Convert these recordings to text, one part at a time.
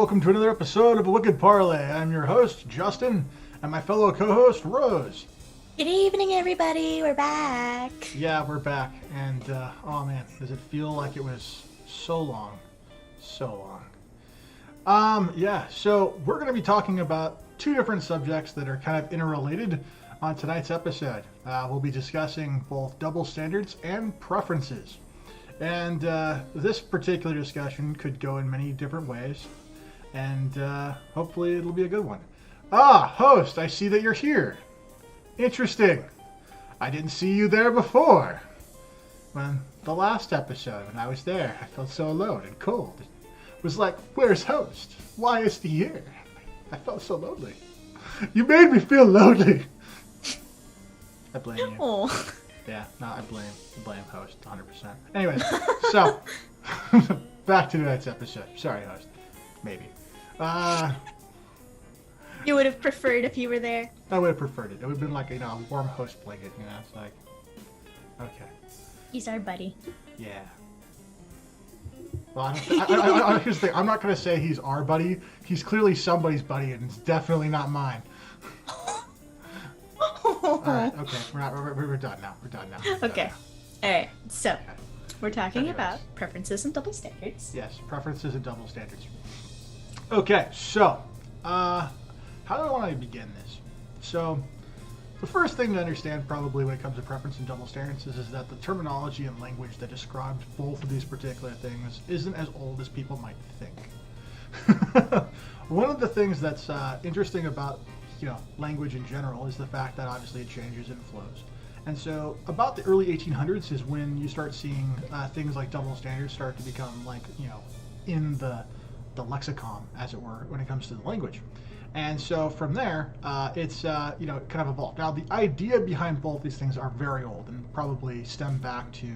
welcome to another episode of Wicked Parley. I'm your host, Justin, and my fellow co-host, Rose. Good evening, everybody. We're back. Yeah, we're back, and oh man, does it feel like it was so long? So long. Yeah, so we're going to be talking about two different subjects that are kind of interrelated on tonight's episode. We'll be discussing both double standards and preferences. And this particular discussion could go in many different ways, and hopefully it'll be a good one. Host, I see that you're here. Interesting. I didn't see you there before. When the last episode, when I was there, I felt so alone and cold. It was like, where's host? Why is he here? I felt so lonely. You made me feel lonely. I blame you. Oh. Yeah, no, I blame host 100%. Anyways, so back to tonight's episode. Sorry, host. Maybe. You would have preferred if you were there. I would have preferred it. It would have been like, a warm host blanket, It's like, okay. He's our buddy. Yeah. Well, here's the thing. I'm not going to say he's our buddy. He's clearly somebody's buddy, and it's definitely not mine. Alright, okay. We're done now. Okay. Alright, so we're talking about preferences and double standards. Yes, preferences and double standards. Okay, so how do I want to begin this? So the first thing to understand probably when it comes to preference and double standards is that the terminology and language that describes both of these particular things isn't as old as people might think. One of the things that's interesting about language in general is the fact that obviously it changes and flows. And so about the early 1800s is when you start seeing things like double standards start to become like, in the lexicon, as it were, when it comes to the language. And so from there, it's, kind of evolved. Now, the idea behind both these things are very old and probably stem back to,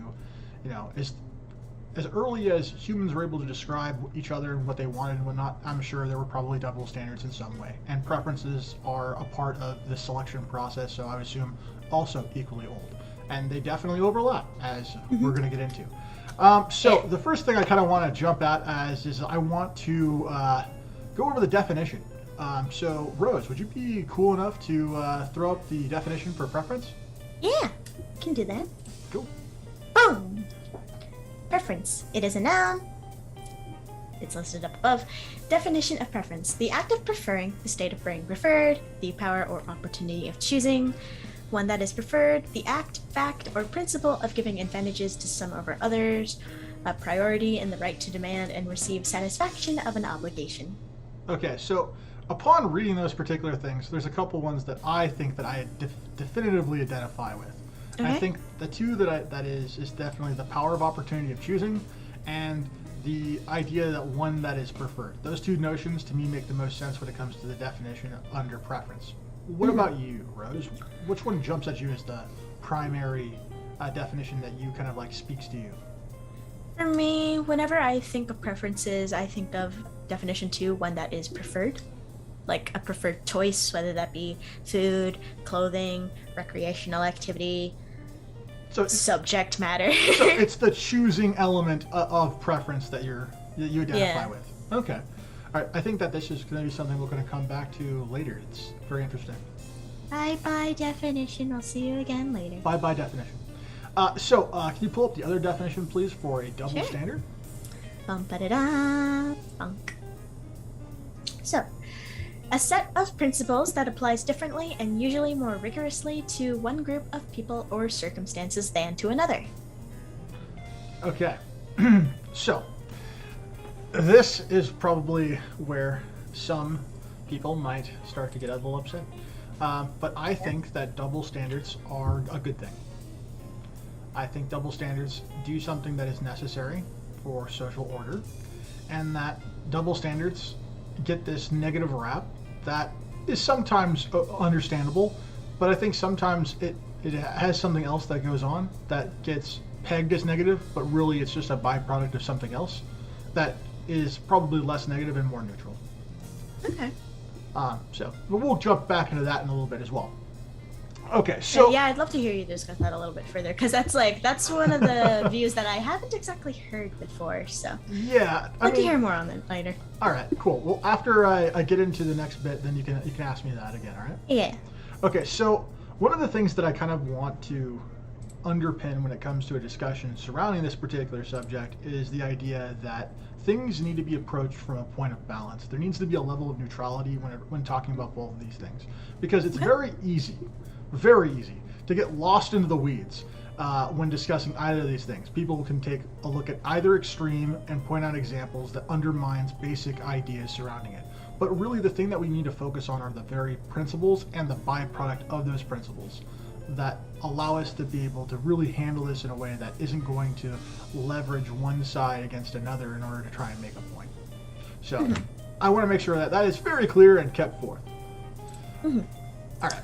as early as humans were able to describe each other and what they wanted and whatnot, I'm sure there were probably double standards in some way. And preferences are a part of the selection process, so I would assume also equally old. And they definitely overlap, as we're going to get into. So the first thing I kind of want to jump at is I want to go over the definition. So, Rose, would you be cool enough to throw up the definition for preference? Yeah, can do that. Cool. Boom! Preference. It is a noun. It's listed up above. Definition of preference. The act of preferring, the state of being preferred, the power or opportunity of choosing, one that is preferred, the act, fact, or principle of giving advantages to some over others, a priority in the right to demand and receive satisfaction of an obligation. Okay, so upon reading those particular things, there's a couple ones that I think that I definitively identify with. Okay. I think the two that is definitely the power of opportunity of choosing and the idea that one that is preferred. Those two notions to me make the most sense when it comes to the definition under preference. What about you, Rose? Which one jumps at you as the primary definition that you kind of like speaks to you? For me, whenever I think of preferences, I think of definition 2, one that is preferred. Like a preferred choice, whether that be food, clothing, recreational activity, subject matter. So it's the choosing element of preference that you identify with. Okay. All right. I think that this is going to be something we're going to come back to later. It's very interesting. Bye-bye definition. I'll see you again later. Bye-bye definition. So can you pull up the other definition, please, for a double standard? Bum-ba-da-da, bunk. So, a set of principles that applies differently and usually more rigorously to one group of people or circumstances than to another. Okay. So, this is probably where some people might start to get a little upset. But I think that double standards are a good thing. I think double standards do something that is necessary for social order, and that double standards get this negative rap that is sometimes understandable, but I think sometimes it has something else that goes on that gets pegged as negative, but really it's just a byproduct of something else that is probably less negative and more neutral. Okay. So we'll jump back into that in a little bit as well. Okay, so yeah, I'd love to hear you discuss that a little bit further, because that's one of the views that I haven't exactly heard before. So yeah, I'd like to hear more on that later. All right, cool. Well, after I get into the next bit, then you can ask me that again. All right. Yeah. Okay, so one of the things that I kind of want to underpin when it comes to a discussion surrounding this particular subject is the idea that things need to be approached from a point of balance. There needs to be a level of neutrality when talking about both of these things, because it's very easy to get lost into the weeds when discussing either of these things. People can take a look at either extreme and point out examples that undermines basic ideas surrounding it. But really the thing that we need to focus on are the very principles and the byproduct of those principles that allow us to be able to really handle this in a way that isn't going to leverage one side against another in order to try and make a point. So I want to make sure that that is very clear and kept forth. All right.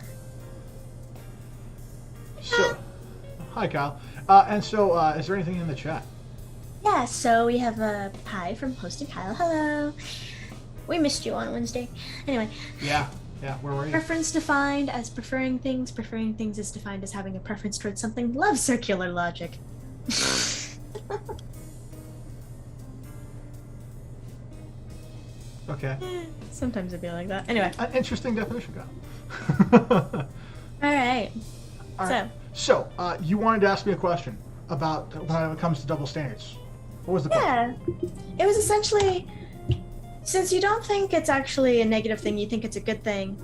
So, hi Kyle. And so, is there anything in the chat? Yeah, so we have a pie from Hosted Kyle. Hello. We missed you on Wednesday. Anyway. Yeah, where were you? Preference defined as preferring things. Preferring things is defined as having a preference towards something. Love circular logic. Okay. Sometimes it'd be like that. Anyway. An interesting definition, Kyle. All right. So, you wanted to ask me a question about when it comes to double standards. What was the question? Yeah. It was essentially, since you don't think it's actually a negative thing, you think it's a good thing,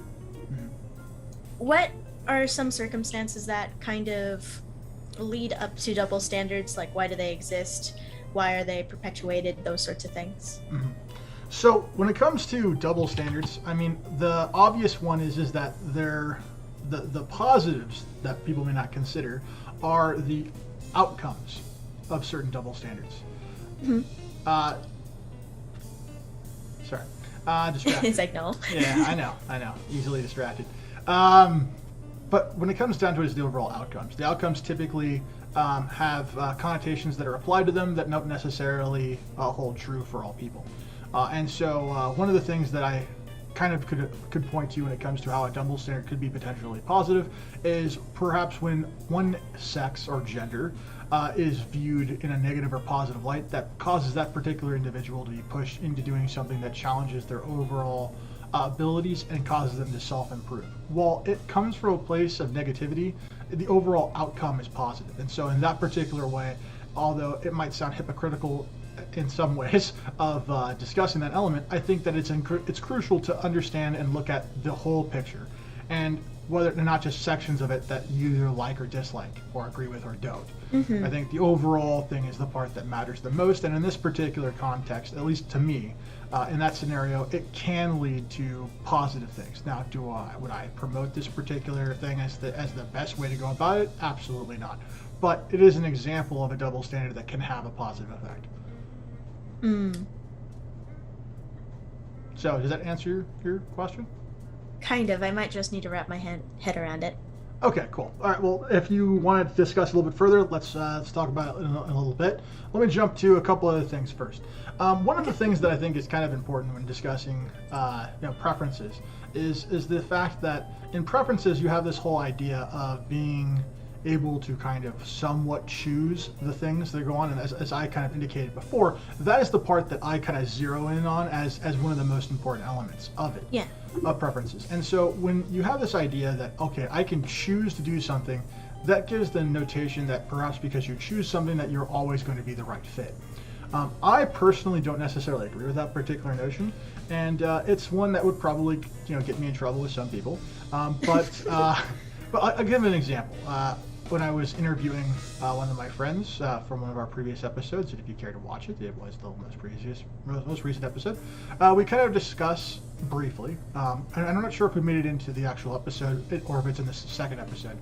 what are some circumstances that kind of lead up to double standards? Like, why do they exist? Why are they perpetuated? Those sorts of things. So, when it comes to double standards, I mean, the obvious one is that the positives that people may not consider are the outcomes of certain double standards. Sorry. Distracted. It's like, no. Yeah, I know. Easily distracted. But when it comes down to it, is the overall outcomes. The outcomes typically have connotations that are applied to them that don't necessarily hold true for all people. And so one of the things that I kind of could point to when it comes to how a double standard could be potentially positive is perhaps when one sex or gender is viewed in a negative or positive light that causes that particular individual to be pushed into doing something that challenges their overall abilities and causes them to self-improve. While it comes from a place of negativity, the overall outcome is positive. And so in that particular way, although it might sound hypocritical in some ways of discussing that element, I think that it's crucial to understand and look at the whole picture, and whether they're not just sections of it that you either like or dislike or agree with or don't. I think the overall thing is the part that matters the most, and in this particular context, at least to me, in that scenario, it can lead to positive things. Now, would I promote this particular thing as the best way to go about it? Absolutely not. But it is an example of a double standard that can have a positive effect. So, does that answer your question? Kind of. I might just need to wrap my head around it. Okay, cool. All right, well, if you want to discuss a little bit further, let's talk about it in a little bit. Let me jump to a couple other things first. One of the things that I think is kind of important when discussing preferences is the fact that in preferences you have this whole idea of being able to kind of somewhat choose the things that go on, and as I kind of indicated before, that is the part that I kind of zero in on as one of the most important elements of it. Yeah. Of preferences. And so when you have this idea that, okay, I can choose to do something, that gives the notation that perhaps because you choose something that you're always going to be the right fit. I personally don't necessarily agree with that particular notion, and it's one that would probably get me in trouble with some people. But I'll give an example. When I was interviewing one of my friends from one of our previous episodes, and if you care to watch it, it was the most recent episode, we kind of discuss briefly, and I'm not sure if we made it into the actual episode or if it's in the second episode,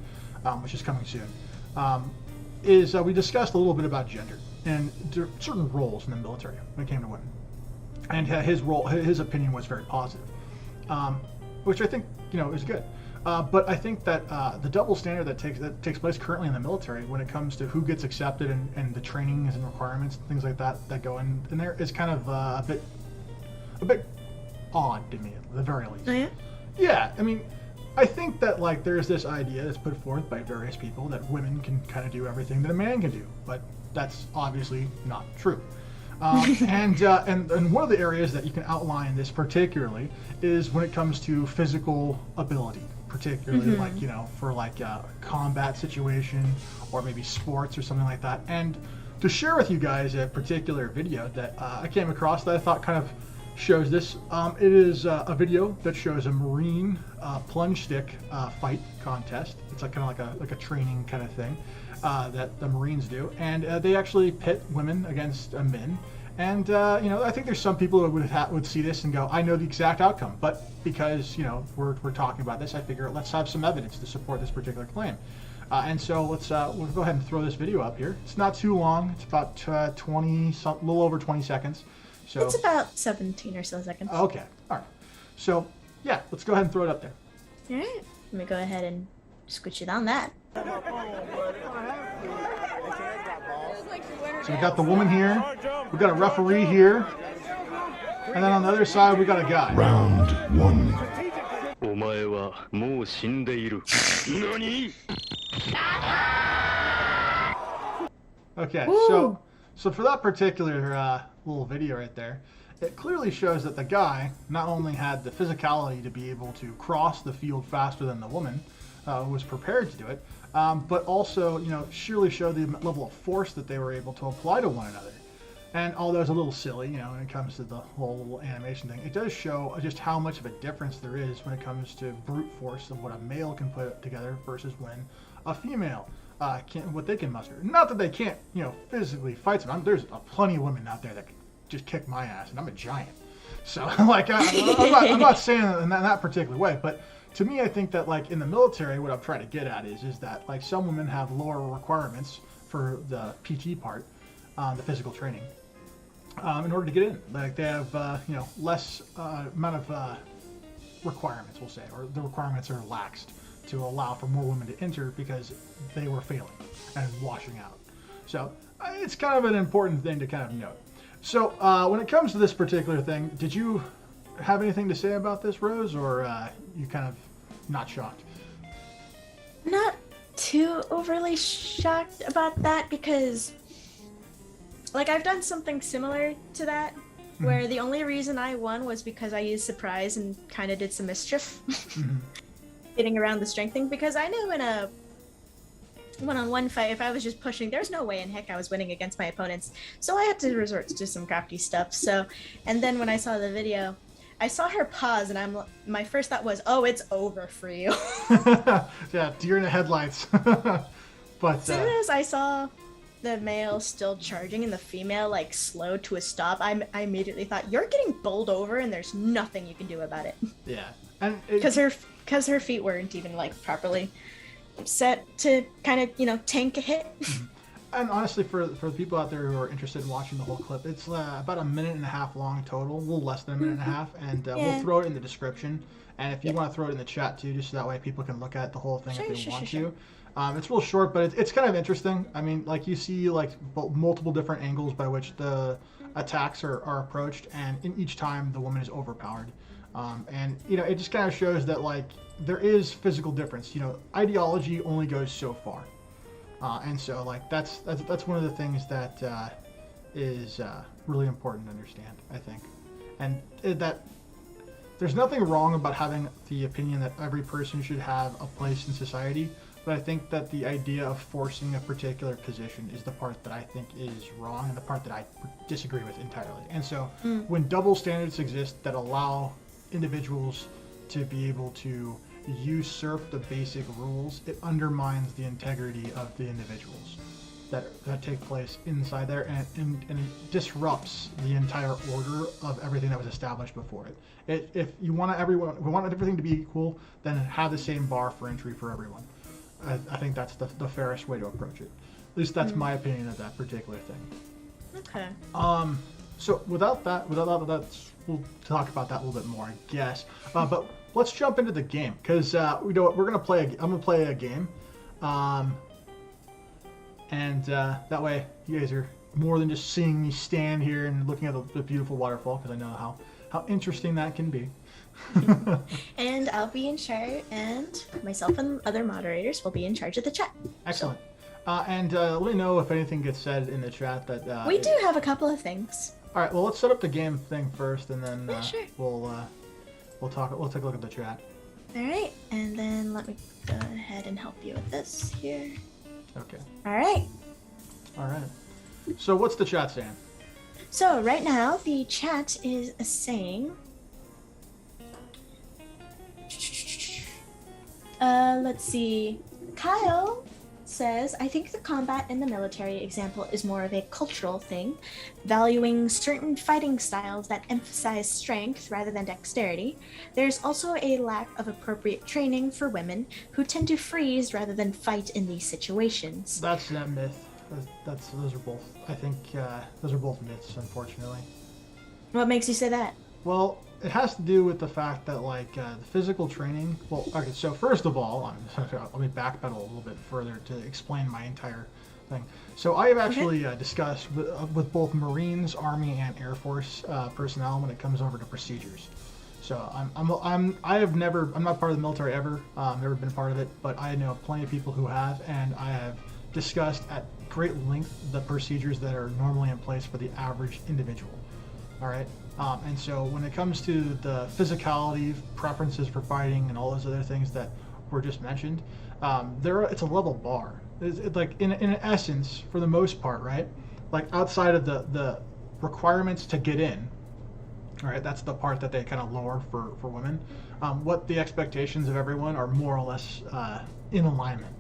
which is coming soon, we discussed a little bit about gender and certain roles in the military when it came to women. And his opinion was very positive, which I think is good. But I think that the double standard that takes place currently in the military when it comes to who gets accepted and the trainings and requirements and things like that go in there is kind of a bit odd to me, at the very least. Oh, yeah? Yeah, I mean, I think that like there's this idea that's put forth by various people that women can kind of do everything that a man can do, but that's obviously not true. And one of the areas that you can outline this particularly is when it comes to physical ability, particularly like for like a combat situation or maybe sports or something like that. And to share with you guys a particular video that I came across that I thought kind of shows this. It is a video that shows a Marine plunge stick fight contest. It's like kind of like a training kind of thing that the Marines do, and they actually pit women against men. And I think there's some people that would see this and go, I know the exact outcome, but because we're talking about this, I figure let's have some evidence to support this particular claim. And so we'll go ahead and throw this video up here. It's not too long. It's about a little over 20 seconds. So it's about 17 or so seconds. Okay, all right. So yeah, let's go ahead and throw it up there. All right, let me go ahead and scooch it on that. So we got the woman here, we got a referee here, and then on the other side we got a guy. Round 1. Okay, Woo! so for that particular little video right there, it clearly shows that the guy not only had the physicality to be able to cross the field faster than the woman, who was prepared to do it, but also, surely showed the level of force that they were able to apply to one another. And although it's a little silly, when it comes to the whole animation thing, it does show just how much of a difference there is when it comes to brute force of what a male can put together versus when a female what they can muster. Not that they can't, physically fight someone. There's plenty of women out there that can just kick my ass, and I'm a giant. So, like, I'm not saying it in that particular way, but to me, I think that, like, in the military, what I'm trying to get at is that, like, some women have lower requirements for the PT part, the physical training, in order to get in. Like, they have, less amount of requirements, we'll say, or the requirements are laxed to allow for more women to enter because they were failing and washing out. So it's kind of an important thing to kind of note. So when it comes to this particular thing, did you have anything to say about this, Rose, or you kind of not shocked? Not too overly shocked about that because, like, I've done something similar to that, where the only reason I won was because I used surprise and kind of did some mischief. Getting around the strength thing, because I knew in a one-on-one fight, if I was just pushing, there's no way in heck I was winning against my opponents. So I had to resort to some crafty stuff. And then when I saw the video, I saw her pause, and my first thought was, oh, it's over for you. Yeah, deer in the headlights. But as soon as I saw the male still charging and the female like slowed to a stop, I immediately thought, you're getting bowled over, and there's nothing you can do about it. Yeah, and because her feet weren't even like properly set to kind of tank a hit. And honestly, for the people out there who are interested in watching the whole clip, it's about a minute and a half long total, a little less than a minute and a half, and we'll throw it in the description. And if you want to throw it in the chat too, just so that way people can look at the whole thing if they want to. It's real short, but it's kind of interesting. I mean, like, you see like multiple different angles by which the attacks are approached, and in each time the woman is overpowered. And it just kind of shows that, like, there is physical difference. Ideology only goes so far, and so, like, that's one of the things that is really important to understand, I think, and that there's nothing wrong about having the opinion that every person should have a place in society. But I think that the idea of forcing a particular position is the part that I think is wrong, and the part that I disagree with entirely. And so when double standards exist that allow individuals to be able to usurp the basic rules, it undermines the integrity of the individuals that take place inside there, and it disrupts the entire order of everything that was established before it. If we want everything to be equal, then have the same bar for entry for everyone. I think that's the fairest way to approach it. At least that's my opinion of that particular thing. Okay. So without that, we'll talk about that a little bit more, I guess. But let's jump into the game, because we're gonna play. I'm gonna play a game, and that way you guys are more than just seeing me stand here and looking at the beautiful waterfall, because I know how interesting that can be. And I'll be in charge, and myself and other moderators will be in charge of the chat. Excellent. And let me know if anything gets said in the chat that We do have a couple of things. All right. Well, let's set up the game thing first, and then Sure. we'll talk. We'll take a look at the chat. All right, and then let me go ahead and help you with this here. Okay. All right. All right. So what's the chat saying? So right now the chat is saying, let's see. Kyle says, I think the combat in the military example is more of a cultural thing, valuing certain fighting styles that emphasize strength rather than dexterity. There's also a lack of appropriate training for women who tend to freeze rather than fight in these situations. That's that myth. Those are both. I think those are both myths, unfortunately. What makes you say that? Well, it has to do with the fact that the physical training. Well, okay. So first of all, let me backpedal a little bit further to explain my entire thing. So I have actually discussed with both Marines, Army, and Air Force personnel when it comes over to procedures. So I'm not part of the military ever. Never been a part of it, but I know plenty of people who have, and I have discussed at great length the procedures that are normally in place for the average individual. All right. And so when it comes to the physicality, preferences for fighting, and all those other things that were just mentioned, it's a level bar. It's like in essence, for the most part, right? Like outside of the requirements to get in, all right, that's the part that they kind of lower for women. What the expectations of everyone are more or less in alignment.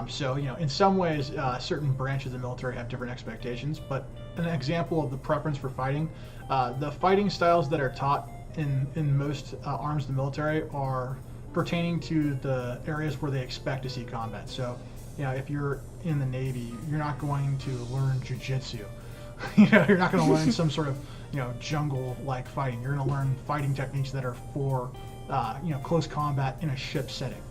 So, in some ways, certain branches of the military have different expectations, but an example of the preference for fighting, the fighting styles that are taught in most arms of the military are pertaining to the areas where they expect to see combat. So, if you're in the Navy, you're not going to learn jiu-jitsu. You're not going to learn some sort of, jungle-like fighting. You're going to learn fighting techniques that are for, close combat in a ship setting.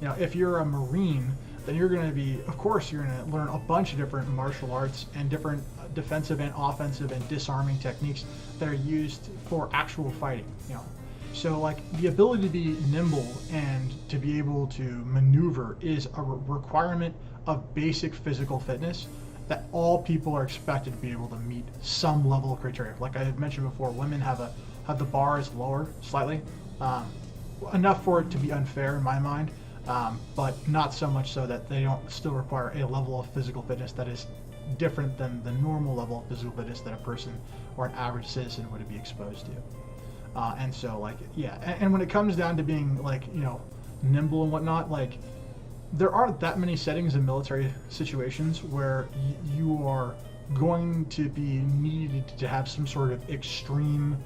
If you're a Marine, then you're going to learn a bunch of different martial arts and different defensive and offensive and disarming techniques that are used for actual fighting. So the ability to be nimble and to be able to maneuver is a requirement of basic physical fitness that all people are expected to be able to meet some level of criteria. Like I had mentioned before, women have the bar is lower slightly, enough for it to be unfair in my mind. But not so much so that they don't still require a level of physical fitness that is different than the normal level of physical fitness that a person or an average citizen would be exposed to. And so and when it comes down to being nimble and whatnot, there aren't that many settings in military situations where you are going to be needed to have some sort of extreme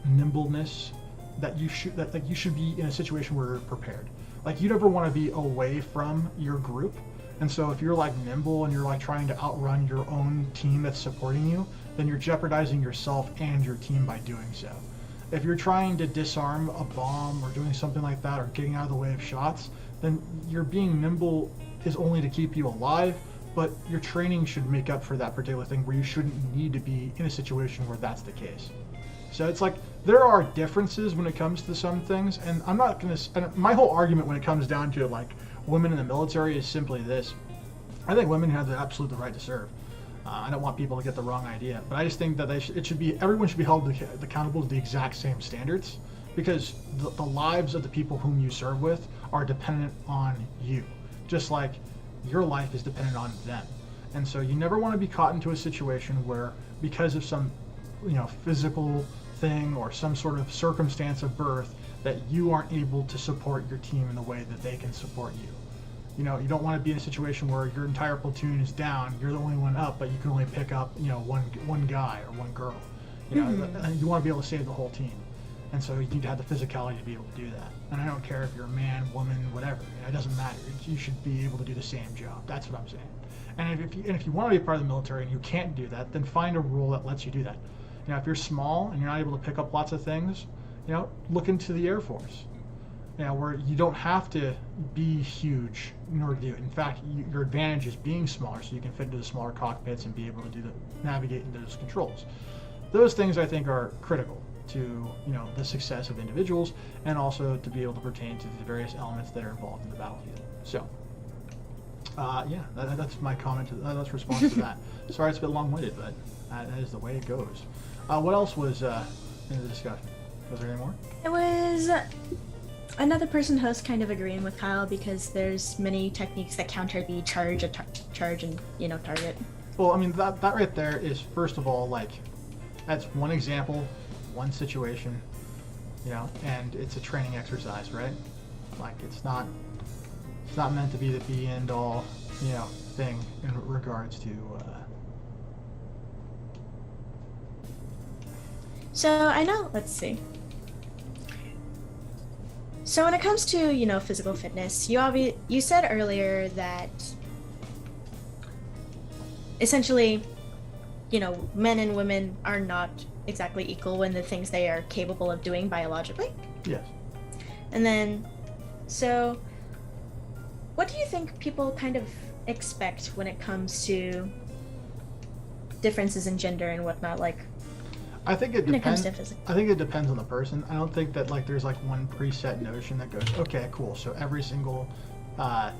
nimbleness that you should be in a situation where you're prepared. You never want to be away from your group, and so if you're nimble and you're trying to outrun your own team that's supporting you, then you're jeopardizing yourself and your team by doing so. If you're trying to disarm a bomb or doing something like that or getting out of the way of shots, then your being nimble is only to keep you alive, but your training should make up for that particular thing where you shouldn't need to be in a situation where that's the case. So it's there are differences when it comes to some things, and I'm not going to. My whole argument when it comes down to women in the military is simply this: I think women have the absolute right to serve. I don't want people to get the wrong idea, but I just think that everyone should be held accountable to the exact same standards, because the lives of the people whom you serve with are dependent on you, just like your life is dependent on them. And so you never want to be caught into a situation where, because of some physical thing or some sort of circumstance of birth, that you aren't able to support your team in the way that they can support you. You don't want to be in a situation where your entire platoon is down, you're the only one up, but you can only pick up one guy or one girl. And you want to be able to save the whole team, and so you need to have the physicality to be able to do that. And I don't care if you're a man, woman, whatever. It doesn't matter. You should be able to do the same job. That's what I'm saying. And if you want to be part of the military and you can't do that, then find a rule that lets you do that. If you're small and you're not able to pick up lots of things, look into the Air Force. Where you don't have to be huge in order to do it. In fact, your advantage is being smaller, so you can fit into the smaller cockpits and be able to navigate into those controls. Those things I think are critical. to, you know, the success of individuals, and also to be able to pertain to the various elements that are involved in the battlefield. So, yeah, that's my comment. That's response to that. Sorry, it's a bit long-winded, but that is the way it goes. What else was in the discussion? Was there any more? It was another person host kind of agreeing with Kyle because there's many techniques that counter the charge and, you know, target. Well, I mean, that right there is, first of all, like, that's one example, one situation, you know, and it's a training exercise, right? Like, it's not meant to be the be-end all, you know, thing in regards to. So I know. Let's see. So when it comes to, you know, physical fitness, you said earlier that essentially, you know, men and women are not exactly equal in the things they are capable of doing biologically. Yes. And then, so what do you think people kind of expect when it comes to differences in gender and whatnot? Like, I think it when it comes depends. to physical. I think it depends on the person. I don't think that, like, there's like one preset notion that goes, okay, cool. So every single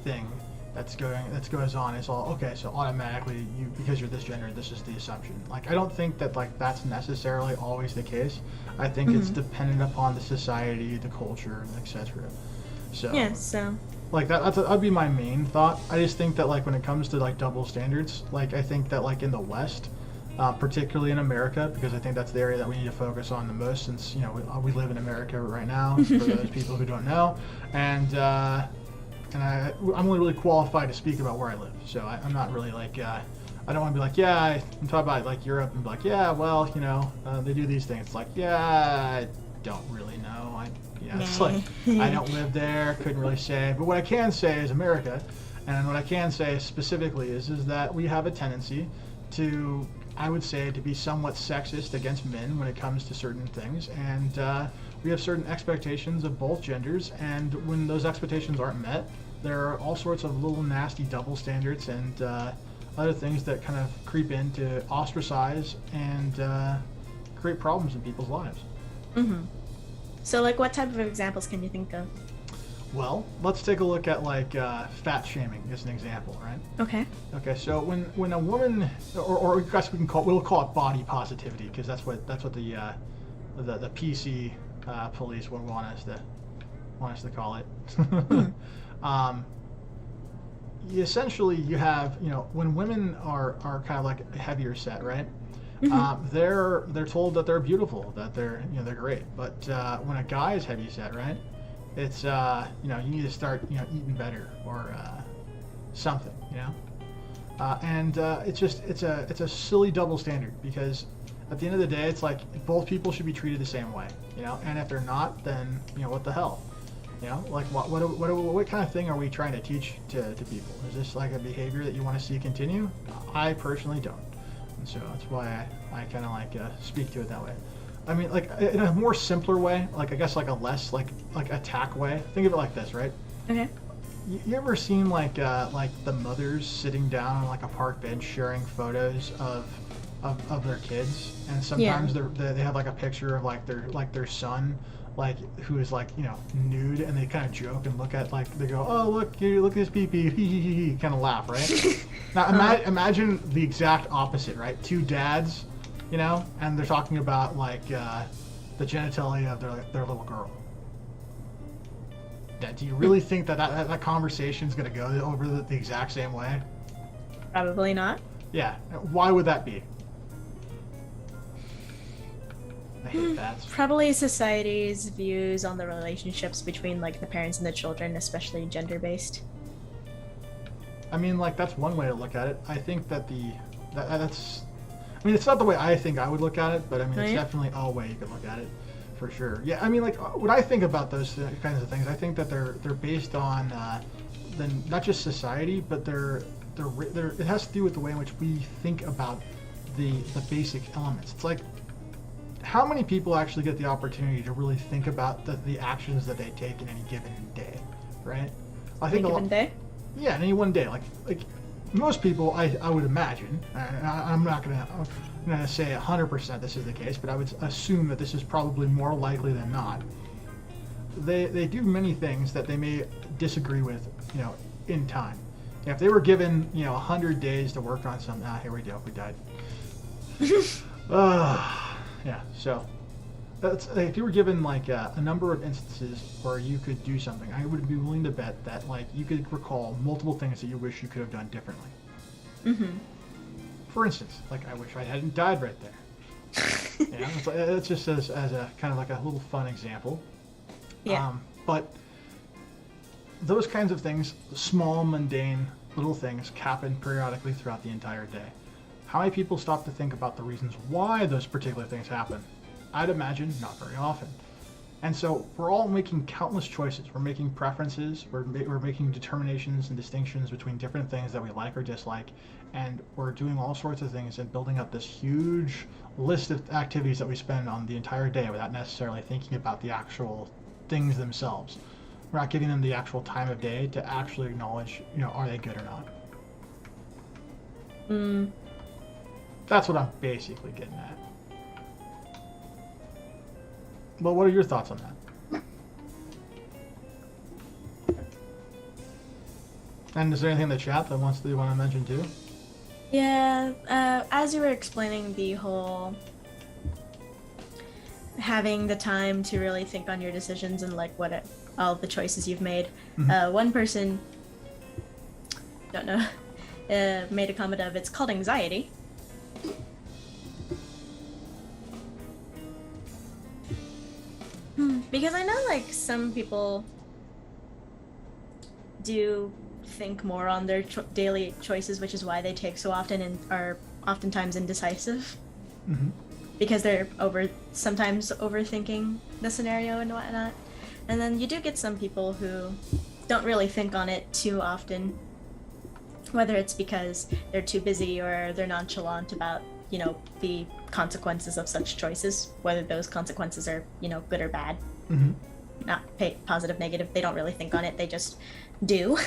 thing that goes on is all okay. So automatically, because you're this gender, this is the assumption. Like, I don't think that, like, that's necessarily always the case. I think it's dependent upon the society, the culture, etc. So Yeah. So. like that'd be my main thought. I just think that, like, when it comes to, like, double standards, like, I think that, like, in the West, particularly in America, because I think that's the area that we need to focus on the most, since, you know, we live in America right now, for those people who don't know, and I'm only really qualified to speak about where I live, so I'm not really like, I don't want to be like, yeah, I'm talking about, like, Europe, and be like, yeah, well, you know, they do these things. It's like, yeah, I don't really know. It's like, I don't live there, couldn't really say. But what I can say is America, and what I can say specifically is that we have a tendency to, I would say, to be somewhat sexist against men when it comes to certain things, and we have certain expectations of both genders, and when those expectations aren't met, there are all sorts of little nasty double standards and other things that kind of creep in to ostracize and create problems in people's lives. Mm-hmm. So, like, what type of examples can you think of? Well, let's take a look at, like, fat shaming as an example, right? Okay. Okay, so when a woman, or I guess we'll call it body positivity, because that's what the PC police would want us to call it. Essentially, you have, you know, when women are kind of like heavier set, right? They're told that they're beautiful, that they're great. But when a guy is heavy set, right? It's you know, you need to start, you know, eating better or something, you know. And it's a silly double standard, because at the end of the day, it's like both people should be treated the same way, you know. And if they're not, then, you know, what the hell, you know? Like, what kind of thing are we trying to teach to people? Is this like a behavior that you want to see continue? I personally don't. And so that's why I kind of like speak to it that way. I mean, like, in a more simpler way, like, I guess, like a less like attack way. Think of it like this, right? Okay. You ever seen like the mothers sitting down on, like, a park bench sharing photos of their kids, and sometimes they have like a picture of like their son, like, who is, like, you know, nude, and they kind of joke and look at, like, they go, oh, look at this pee-pee, hee, kind of laugh, right? Now imagine the exact opposite, right? Two dads, you know, and they're talking about, like, the genitalia of their little girl. Yeah, do you really think that conversation's going to go over the exact same way? Probably not. Yeah. Why would that be? I hate that. Probably society's views on the relationships between, like, the parents and the children, especially gender-based. I mean, like, that's one way to look at it. I think that that's... I mean, it's not the way I think I would look at it, but I mean, it's definitely a way you could look at it, for sure. Yeah, I mean, like, what I think about those kinds of things, I think that they're based on not just society, but it has to do with the way in which we think about the basic elements. It's like, how many people actually get the opportunity to really think about the actions that they take in any given day, right? I think Any given day? Yeah, in any one day. Like most people, I would imagine, I'm not going to say 100% this is the case, but I would assume that this is probably more likely than not. They do many things that they may disagree with, in time. If they were given, 100 days to work on something, here we go, we died. Yeah, so that's, if you were given like a number of instances where you could do something, I would be willing to bet that like you could recall multiple things that you wish you could have done differently. Mm-hmm. For instance, like I wish I hadn't died right there. It's just as a kind of like a little fun example. Yeah. But those kinds of things, small, mundane, little things, happen periodically throughout the entire day. How many people stop to think about the reasons why those particular things happen? I'd imagine not very often. And so we're all making countless choices. We're making preferences. We're making determinations and distinctions between different things that we like or dislike. And we're doing all sorts of things and building up this huge list of activities that we spend on the entire day without necessarily thinking about the actual things themselves. We're not giving them the actual time of day to actually acknowledge, are they good or not? That's what I'm basically getting at. Well, what are your thoughts on that? And is there anything in the chat that you want to mention too? Yeah, as you were explaining the whole having the time to really think on your decisions and like all the choices you've made, one person, don't know, made a comment of it's called anxiety. Because I know like some people do think more on their daily choices, which is why they take so often and are oftentimes indecisive. Mm-hmm. Because they're sometimes overthinking the scenario and whatnot. And then you do get some people who don't really think on it too often, whether it's because they're too busy or they're nonchalant about, the consequences of such choices, whether those consequences are, good or bad. Mm-hmm. Not positive, negative. They don't really think on it. They just do.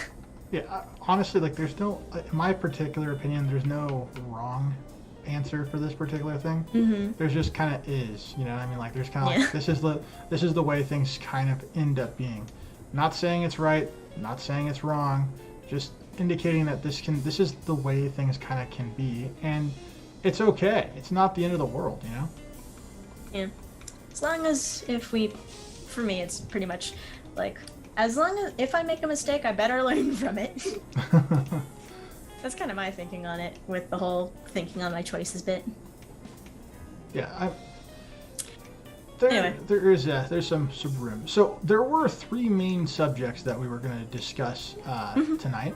Yeah, honestly, like there's no, in my particular opinion, there's no wrong answer for this particular thing. Mm-hmm. There's just kind of is, you know what I mean? Like there's kind of like, this is the way things kind of end up being. Not saying it's right, not saying it's wrong, just indicating that this is the way things kind of can be, and it's okay. It's not the end of the world, Yeah. As long as for me, it's pretty much like, as long as if I make a mistake, I better learn from it. That's kind of my thinking on it, with the whole thinking on my choices bit. Yeah, anyway. There's some room. So there were three main subjects that we were going to discuss tonight.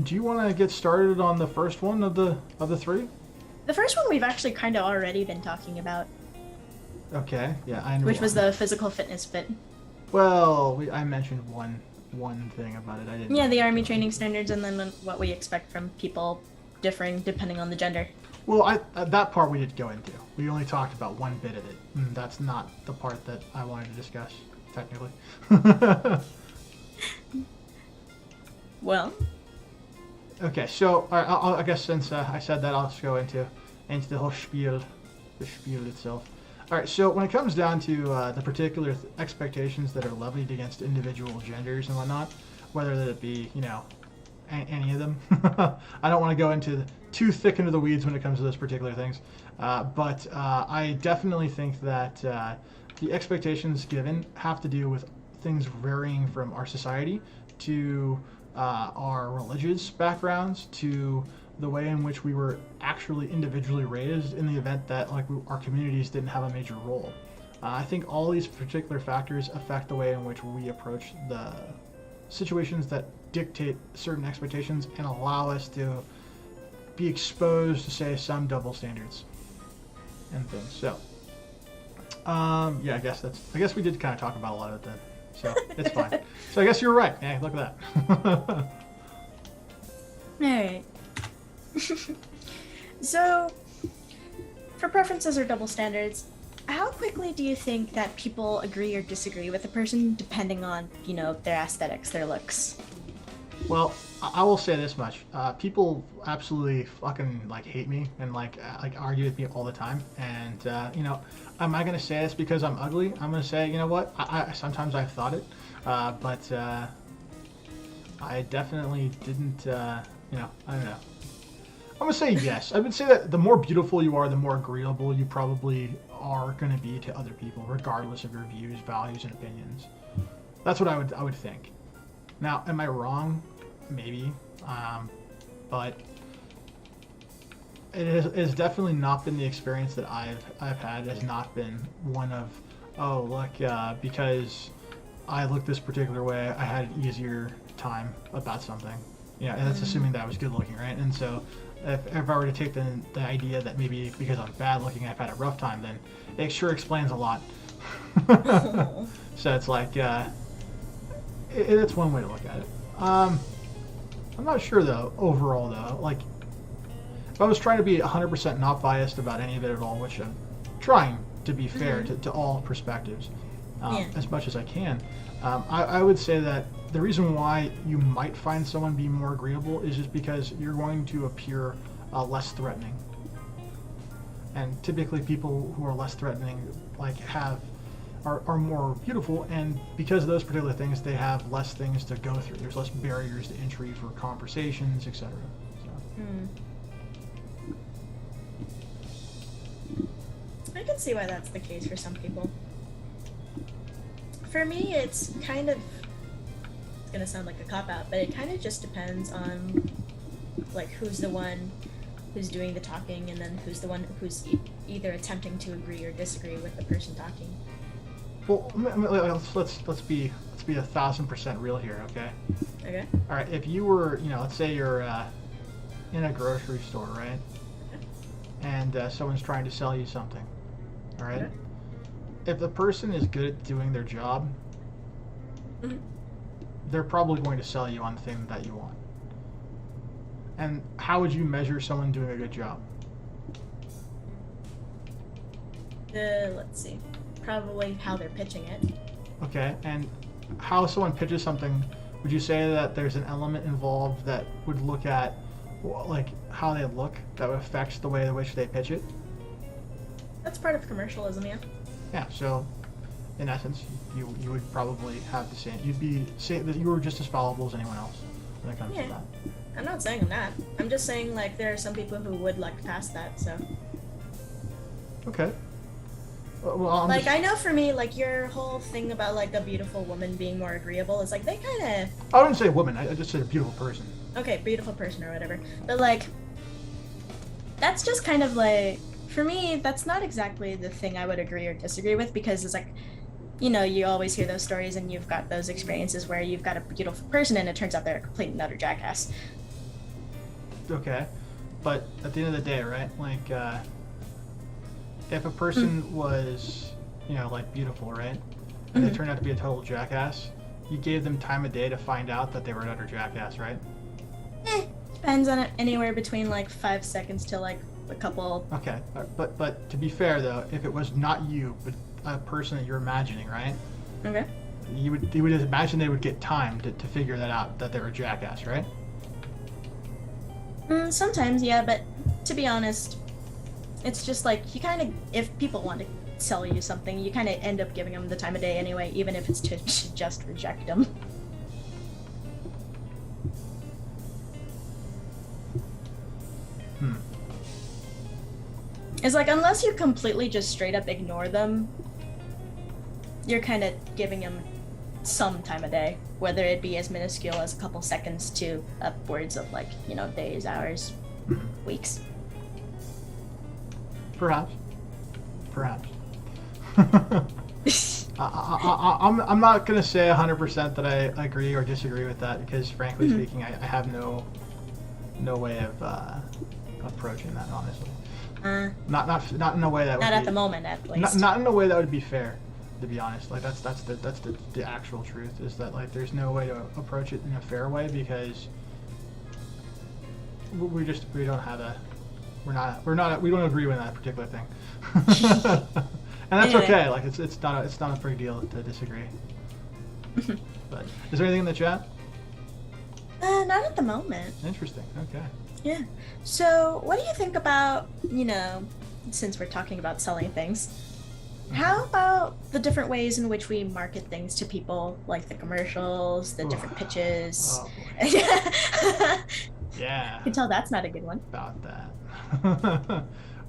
Do you want to get started on the first one of the three? The first one we've actually kind of already been talking about. Okay, yeah, I know. Which was the physical fitness bit. Well, I mentioned one thing about it. I didn't. Yeah, the Army training standards, and then what we expect from people differing depending on the gender. Well, that part we did go into. We only talked about one bit of it. And that's not the part that I wanted to discuss, technically. Well. Okay, so I guess since I said that, I'll just go into the whole spiel, itself. All right, so when it comes down to the particular expectations that are levied against individual genders and whatnot, whether that be, any of them, I don't want to go too thick into the weeds when it comes to those particular things, but I definitely think that the expectations given have to do with things varying from our society to our religious backgrounds to the way in which we were actually individually raised in the event that our communities didn't have a major role. I think all these particular factors affect the way in which we approach the situations that dictate certain expectations and allow us to be exposed to, say, some double standards and things. So, yeah, I guess we did kind of talk about a lot of it then. So it's fine. So I guess you're right. Yeah, look at that. All right. So, for preferences or double standards, how quickly do you think that people agree or disagree with a person depending on, their aesthetics, their looks? Well, I will say this much: people absolutely fucking like hate me and like argue with me all the time. And am I gonna say it's because I'm ugly? I'm gonna say, you know what? I sometimes I've thought it, but I definitely didn't. I don't know. I'm gonna say yes. I would say that the more beautiful you are, the more agreeable you probably are gonna be to other people, regardless of your views, values, and opinions. That's what I would think. Now, am I wrong? Maybe, but it has definitely not been the experience that I've had. It has not been one of, oh look, because I look this particular way, I had an easier time about something. Yeah, and that's assuming that I was good looking, right? And so, if I were to take the idea that maybe because I'm bad looking, I've had a rough time, then it sure explains a lot. So it's like, it's one way to look at it. I'm not sure though, overall though, like, if I was trying to be 100% not biased about any of it at all, which I'm trying to be fair to all perspectives, as much as I can, I would say that the reason why you might find someone be more agreeable is just because you're going to appear less threatening. And typically people who are less threatening are more beautiful, and because of those particular things, they have less things to go through. There's less barriers to entry for conversations, etc. So. I can see why that's the case for some people. For me, it's kind of, it's gonna sound like a cop-out, but it kind of just depends on like who's the one who's doing the talking, and then who's the one who's either attempting to agree or disagree with the person talking. Well, let's be 1,000% real here, okay? Okay. All right. If you were, let's say you're in a grocery store, right? Okay. And someone's trying to sell you something, all right? Okay. If the person is good at doing their job, they're probably going to sell you on the thing that you want. And how would you measure someone doing a good job? Let's see. Probably how they're pitching it. Okay, and how someone pitches something, would you say that there's an element involved that would look at like how they look that affects the way in which they pitch it? That's part of commercialism, yeah. Yeah, so in essence, you would probably have the same. You'd be saying that you were just as fallible as anyone else when it comes to that. I'm not saying I'm not. I'm just saying like there are some people who would look past that. So. Okay. Well, I know for me, like your whole thing about like a beautiful woman being more agreeable is like they kind of. I didn't say woman. I just said a beautiful person. Okay, beautiful person or whatever. But like, that's just kind of like, for me, that's not exactly the thing I would agree or disagree with, because it's like, you always hear those stories and you've got those experiences where you've got a beautiful person and it turns out they're a complete and utter jackass. Okay, but at the end of the day, right? Like, if a person was, like beautiful, right, and they turned out to be a total jackass, you gave them time of day to find out that they were an utter jackass, right? Depends on it. Anywhere between like 5 seconds to like a couple. Okay, but to be fair though, if it was not you, but a person that you're imagining, right? Okay. You would imagine they would get time to figure that out, that they were a jackass, right? Sometimes, yeah, but to be honest, it's just like you kind of, if people want to sell you something, you kind of end up giving them the time of day anyway, even if it's to just reject them. It's like, unless you completely just straight up ignore them, you're kind of giving them some time of day, whether it be as minuscule as a couple seconds to upwards of like, days, hours, weeks. Perhaps. I'm not going to say 100% that I agree or disagree with that, because frankly speaking, I have no way of approaching that, honestly. Not in a way that would not be, at the moment, at least. Not in a way that would be fair, to be honest. Like that's the actual truth, is that like there's no way to approach it in a fair way, because we don't agree with that particular thing. And that's okay. Like it's not a big deal to disagree. But is there anything in the chat? Not at the moment. Interesting. Okay. Yeah. So, what do you think about, since we're talking about selling things, how about the different ways in which we market things to people, like the commercials, the different pitches? Oh, boy. I Yeah. can tell that's not a good one. About that.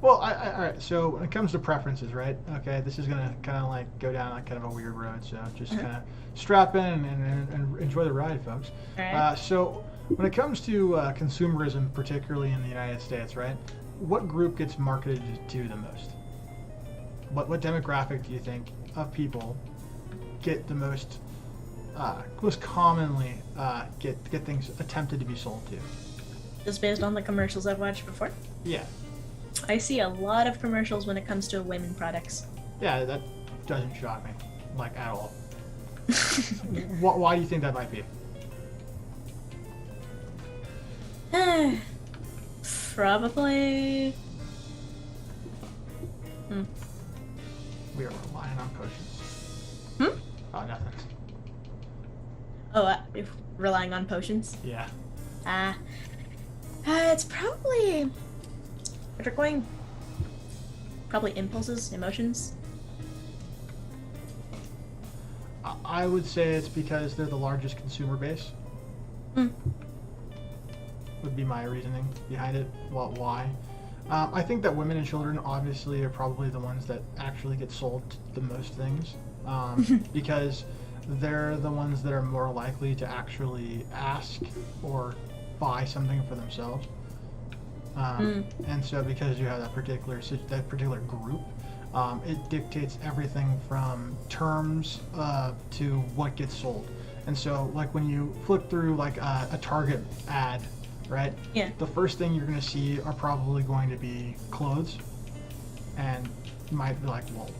Well, all right. So when it comes to preferences, right? Okay, this is gonna kind of like go down like kind of a weird road. So just kind of strap in and enjoy the ride, folks. All right. So when it comes to consumerism, particularly in the United States, right? What group gets marketed to the most? What demographic do you think of people get the most commonly get things attempted to be sold to? Just based on the commercials I've watched before. Yeah. I see a lot of commercials when it comes to women products. Yeah, that doesn't shock me, like, at all. Why do you think that might be? Probably. We are relying on potions. Oh, nothing. Oh, relying on potions? Yeah. It's probably, if we're going, probably impulses, emotions. I would say it's because they're the largest consumer base. Would be my reasoning behind it. Well, why? I think that women and children obviously are probably the ones that actually get sold the most things, because they're the ones that are more likely to actually ask or buy something for themselves. And so because you have that particular group, it dictates everything from terms to what gets sold. And so like when you flip through like a Target ad, right? Yeah. The first thing you're going to see are probably going to be clothes. And you might be like, well,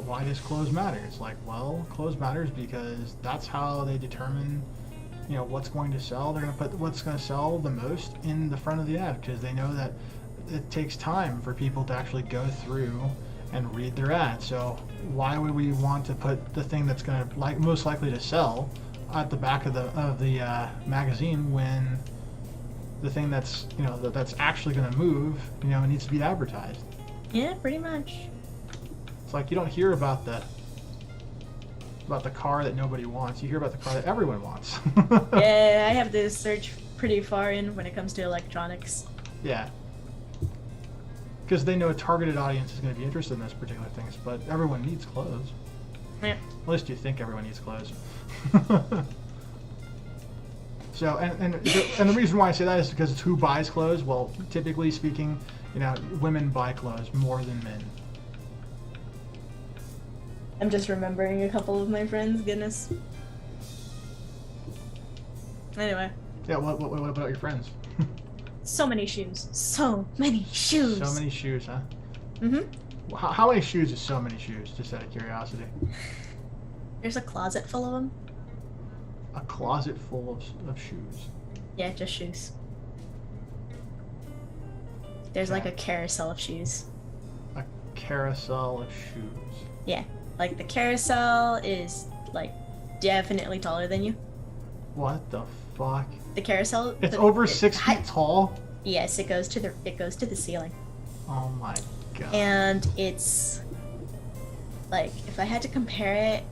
why does clothes matter? It's like, well, clothes matters because that's how they determine, what's going to sell. They're going to put what's going to sell the most in the front of the ad because they know that it takes time for people to actually go through and read their ad. So why would we want to put the thing that's going to most likely to sell at the back of the magazine when the thing that's that's actually going to move it needs to be advertised? Yeah, pretty much. It's like you don't hear about the car that nobody wants. You hear about the car that everyone wants. Yeah, I have to search pretty far in when it comes to electronics. Yeah. Because they know a targeted audience is going to be interested in those particular things, but everyone needs clothes. Yeah. At least you think everyone needs clothes. So, and the reason why I say that is because it's who buys clothes. Well, typically speaking, women buy clothes more than men. I'm just remembering a couple of my friends. Goodness. Anyway. Yeah. What about your friends? So many shoes. So many shoes. So many shoes, huh? Mm-hmm. How many shoes is so many shoes? Just out of curiosity. There's a closet full of them. A closet full of shoes. Yeah, just shoes. There's like a carousel of shoes. A carousel of shoes. Yeah, like the carousel is like definitely taller than you. What the fuck? The carousel. It's over 6 feet tall. Yes, it goes to the ceiling. Oh my god. And it's like if I had to compare it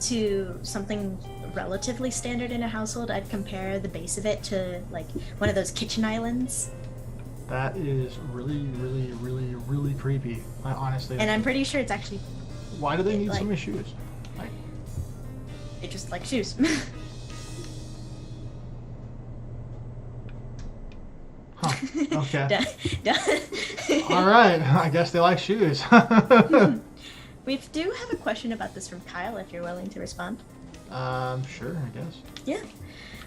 to something relatively standard in a household, I'd compare the base of it to like one of those kitchen islands. That is really, really, really, really creepy. I honestly. And I'm pretty sure it's actually. Why do they need so many shoes? Like. They just like shoes. Huh. Okay. Done. All right. I guess they like shoes. We do have a question about this from Kyle, if you're willing to respond. Sure, I guess. Yeah.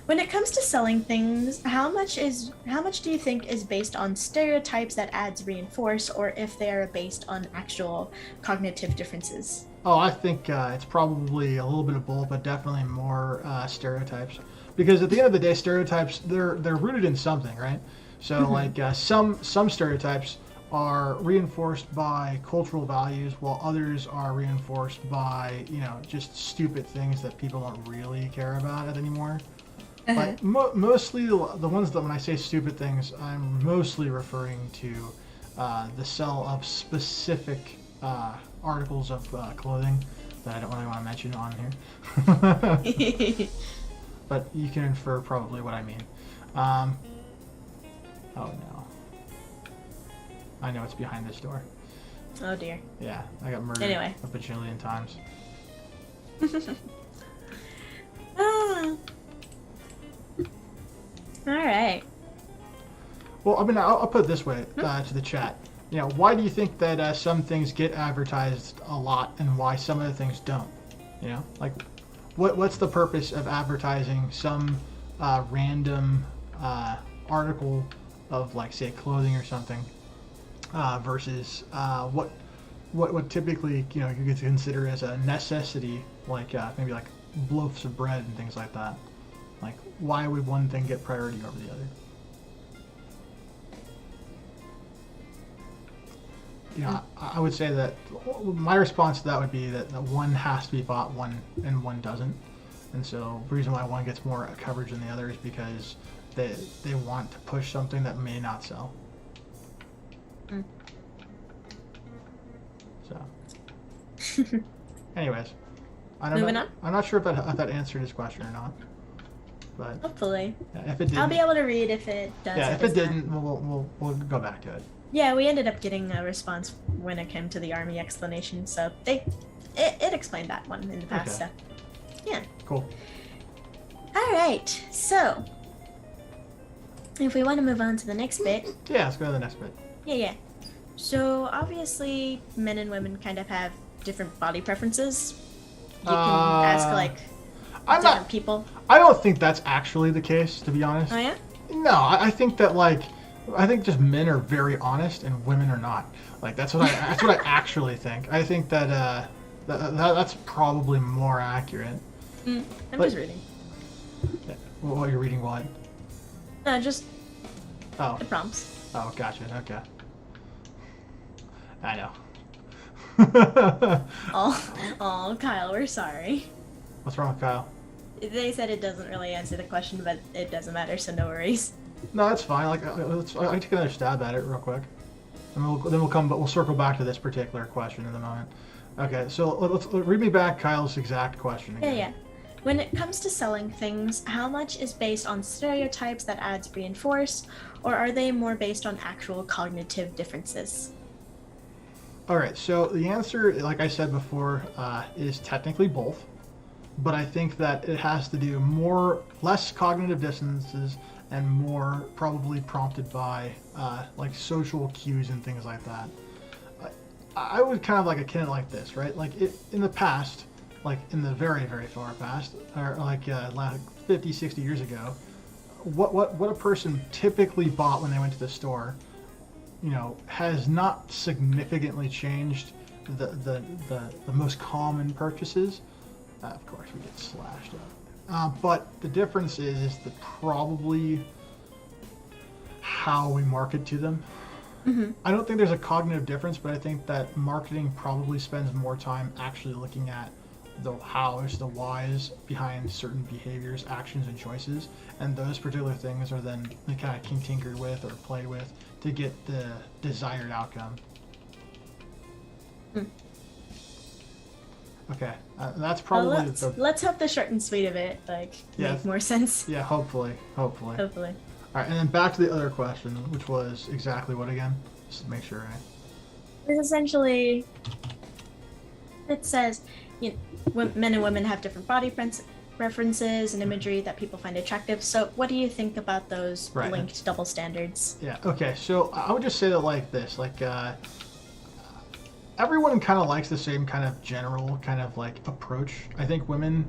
When it comes to selling things, how much do you think is based on stereotypes that ads reinforce, or if they are based on actual cognitive differences? Oh, I think it's probably a little bit of both, but definitely more stereotypes. Because at the end of the day, stereotypes they're rooted in something, right? So like some stereotypes are reinforced by cultural values, while others are reinforced by just stupid things that people don't really care about it anymore. Like mostly the ones that when I say stupid things, I'm mostly referring to the sale of specific articles of clothing that I don't really want to mention on here. But you can infer probably what I mean. Oh no. I know it's behind this door. Oh dear. Yeah, I got murdered Anyway. a bajillion times. Ah. All right. Well, I mean, I'll put it this way to the chat. You know, why do you think that some things get advertised a lot and why some other things don't? You know, like, what's the purpose of advertising some random article of, like, say, clothing or something versus what typically, you know, you could consider as a necessity, like maybe like loaves of bread and things like that. Like, why would one thing get priority over the other? You know, I would say that my response to that would be that one has to be bought, one doesn't. And so the reason why one gets more coverage than the other is because they want to push something that may not sell. So, anyways, I don't Moving know. on? I'm not sure if that answered his question or not. But Hopefully. yeah, if it didn't, I'll be able to read if it does. yeah, if it does not. didn't, we'll go back to it. Yeah, we ended up getting a response when it came to the army explanation, so it explained that one in the past. Okay. So, yeah. Cool. All right. So, if we want to move on to the next bit, Yeah, let's go to the next bit. yeah. So obviously, men and women kind of have different body preferences. You can ask like I'm different not. people. I don't think that's actually the case, to be honest. Oh yeah. No, I think that I think just men are very honest and women are not. Like that's what I actually think. I think that that's probably more accurate. I'm But- just reading. What you're reading? What? No, just Oh, the prompts. oh, gotcha. Okay. I know. Oh, Kyle, we're sorry. What's wrong with Kyle? They said it doesn't really answer the question, but it doesn't matter, so no worries. No, that's fine. Like, I take another stab at it real quick, and we'll circle back to this particular question in a moment. Okay, so let's read me back Kyle's exact question again. Yeah. When it comes to selling things, how much is based on stereotypes that ads reinforce, or are they more based on actual cognitive differences? All right, so the answer, like I said before, is technically both, but I think that it has to do less cognitive dissonances and more probably prompted by like social cues and things like that. I would kind of like akin it like this, right? Like in the past, like in the very, very far past, or like 50, 60 years ago, what a person typically bought when they went to the store, you know, has not significantly changed the most common purchases. Of course, we get slashed up. But the difference is that probably how we market to them. Mm-hmm. I don't think there's a cognitive difference, but I think that marketing probably spends more time actually looking at the hows, the whys behind certain behaviors, actions, and choices, and those particular things are then kind of tinkered with or played with to get the desired outcome. Okay, that's probably let's hope the short and sweet of it make more sense. Yeah, hopefully. All right, and then back to the other question, which was exactly what again? Just to make sure. It's essentially, it says, you know, men and women have different body preferences and imagery that people find attractive. So, what do you think about those linked double standards? Yeah. Okay. So I would just say that like this, everyone kind of likes the same kind of general kind of like approach. I think women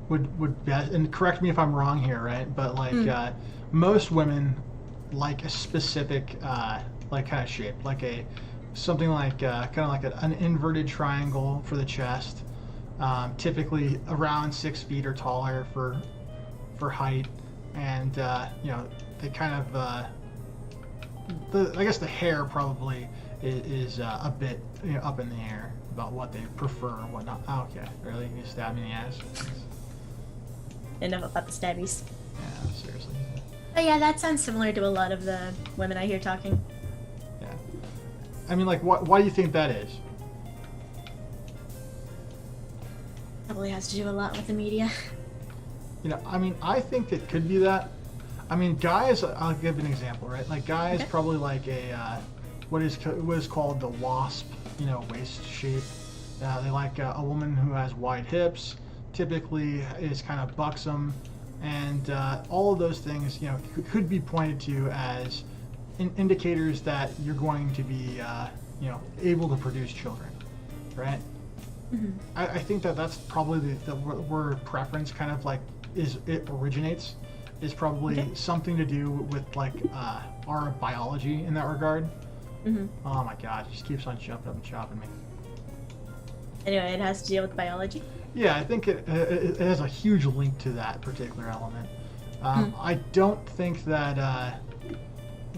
would best, and correct me if I'm wrong here, right? But most women like a specific like kind of shape, like something like kind of like an inverted triangle for the chest, typically around 6 feet or taller for height, and you know, they kind of I guess the hair probably is a bit, you know, up in the air about what they prefer and whatnot. Oh, okay, really? You stab me in the ass? Enough about the stabbies. Yeah. seriously. But yeah, that sounds similar to a lot of the women I hear talking. Yeah. I mean, like, why do you think that is? Probably has to do a lot with the media. You know, I mean, I think it could be that. I mean, guys, I'll give an example, right? Like, guys Okay. probably like a, what is called the wasp, you know, waist shape. They like a woman who has wide hips, typically is kind of buxom, and all of those things, you know, could be pointed to as indicators that you're going to be, you know, able to produce children, right? Mm-hmm. I think that that's probably the where preference kind of like it originates, is probably Okay. something to do with like our biology in that regard. Mm-hmm. Oh my god, it just keeps on jumping up and chopping me. Anyway, it has to deal with biology. Yeah, I think it has a huge link to that particular element. I don't think that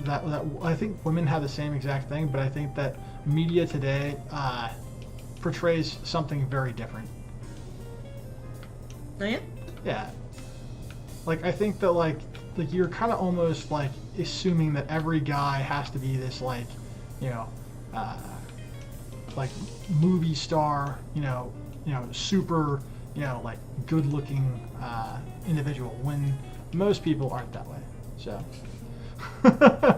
that I think women have the same exact thing, but I think that media today portrays something very different. Oh yeah? Yeah. Like, I think that like you're kind of almost like assuming that every guy has to be this like, you know, like movie star, you know, super, you know, like good-looking individual, when most people aren't that way. So.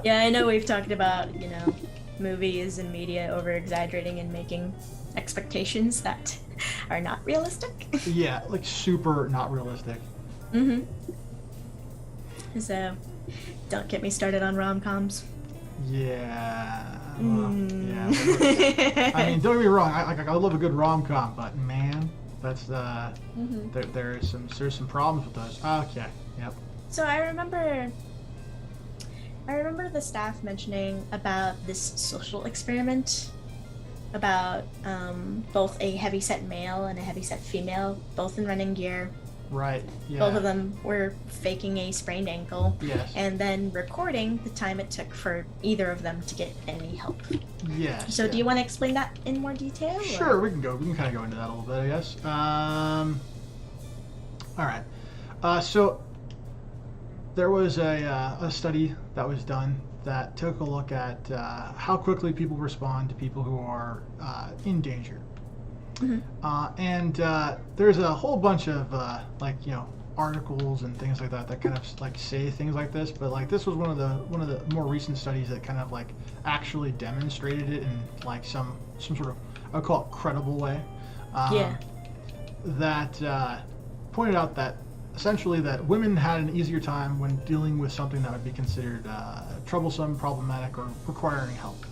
Yeah, I know we've talked about, you know, movies and media over-exaggerating and making expectations that are not realistic. Yeah, like super not realistic. Mm-hmm. So, don't get me started on rom-coms. Yeah. Well, yeah. I mean, don't get me wrong. I love a good rom-com, but man, that's there's some problems with those. Okay. Yep. So I remember the staff mentioning about this social experiment about both a heavyset male and a heavyset female, both in running gear. Right. Yeah. Both of them were faking a sprained ankle. Yes. And then recording the time it took for either of them to get any help. Yes. So yeah. do you want to explain that in more detail? Sure, we can kind of go into that a little bit, I guess. All right. So there was a study that was done that took a look at how quickly people respond to people who are in danger. Mm-hmm. And there's a whole bunch of like, you know, articles and things like that kind of like say things like this, but like this was one of the more recent studies that kind of like actually demonstrated it in like some sort of, I'll call it credible way. Yeah. That pointed out that essentially that women had an easier time when dealing with something that would be considered troublesome, problematic, or requiring help.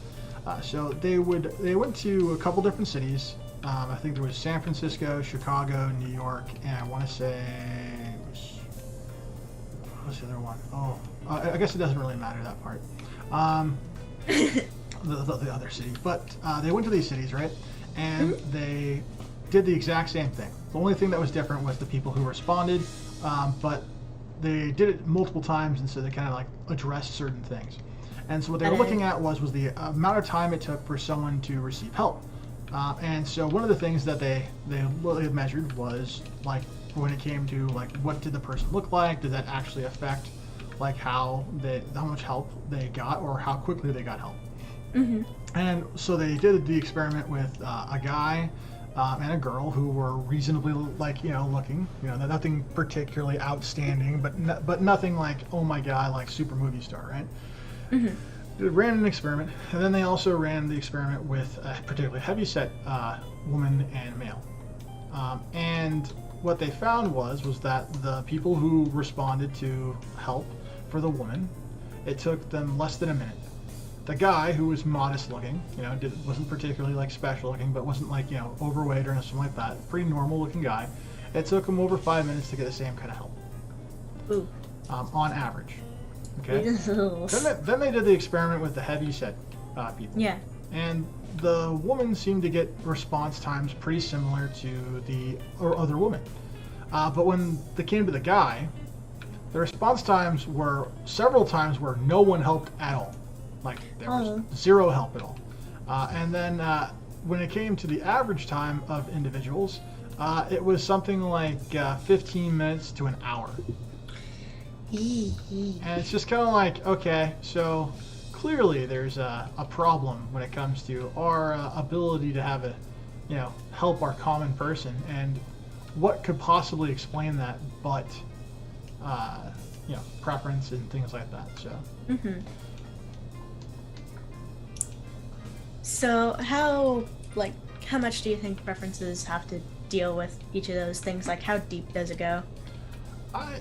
So they went to a couple different cities. I think there was San Francisco, Chicago, New York, and I want to say what was the other one? Oh, I guess it doesn't really matter that part. The other city, but they went to these cities, right? And they did the exact same thing. The only thing that was different was the people who responded, but they did it multiple times, and so they kind of like addressed certain things. And so what they were looking at was the amount of time it took for someone to receive help. And so one of the things that they measured was like when it came to like what did the person look like? Did that actually affect like how much help they got or how quickly they got help? Mm-hmm. And so they did the experiment with a guy and a girl who were reasonably like, you know, looking, you know, nothing particularly outstanding, but nothing like, oh my god, like super movie star, right? Mm-hmm. They ran an experiment, and then they also ran the experiment with a particularly heavyset woman and male. And what they found was that the people who responded to help for the woman, it took them less than a minute. The guy, who was modest looking, you know, wasn't particularly like special looking, but wasn't like, you know, overweight or anything like that, pretty normal looking guy, it took him over 5 minutes to get the same kind of help. Ooh. On average. Okay. Then they did the experiment with the heavyset people. Yeah. And the woman seemed to get response times pretty similar to the other woman. But when they came to the guy, the response times were several times where no one helped at all. Like there was zero help at all. And then when it came to the average time of individuals, it was something like 15 minutes to an hour. And it's just kind of like, okay, so clearly there's a problem when it comes to our ability to have a, help our common person. And what could possibly explain that but, preference and things like that. So. Mm-hmm. So how much do you think preferences have to deal with each of those things? Like, how deep does it go? I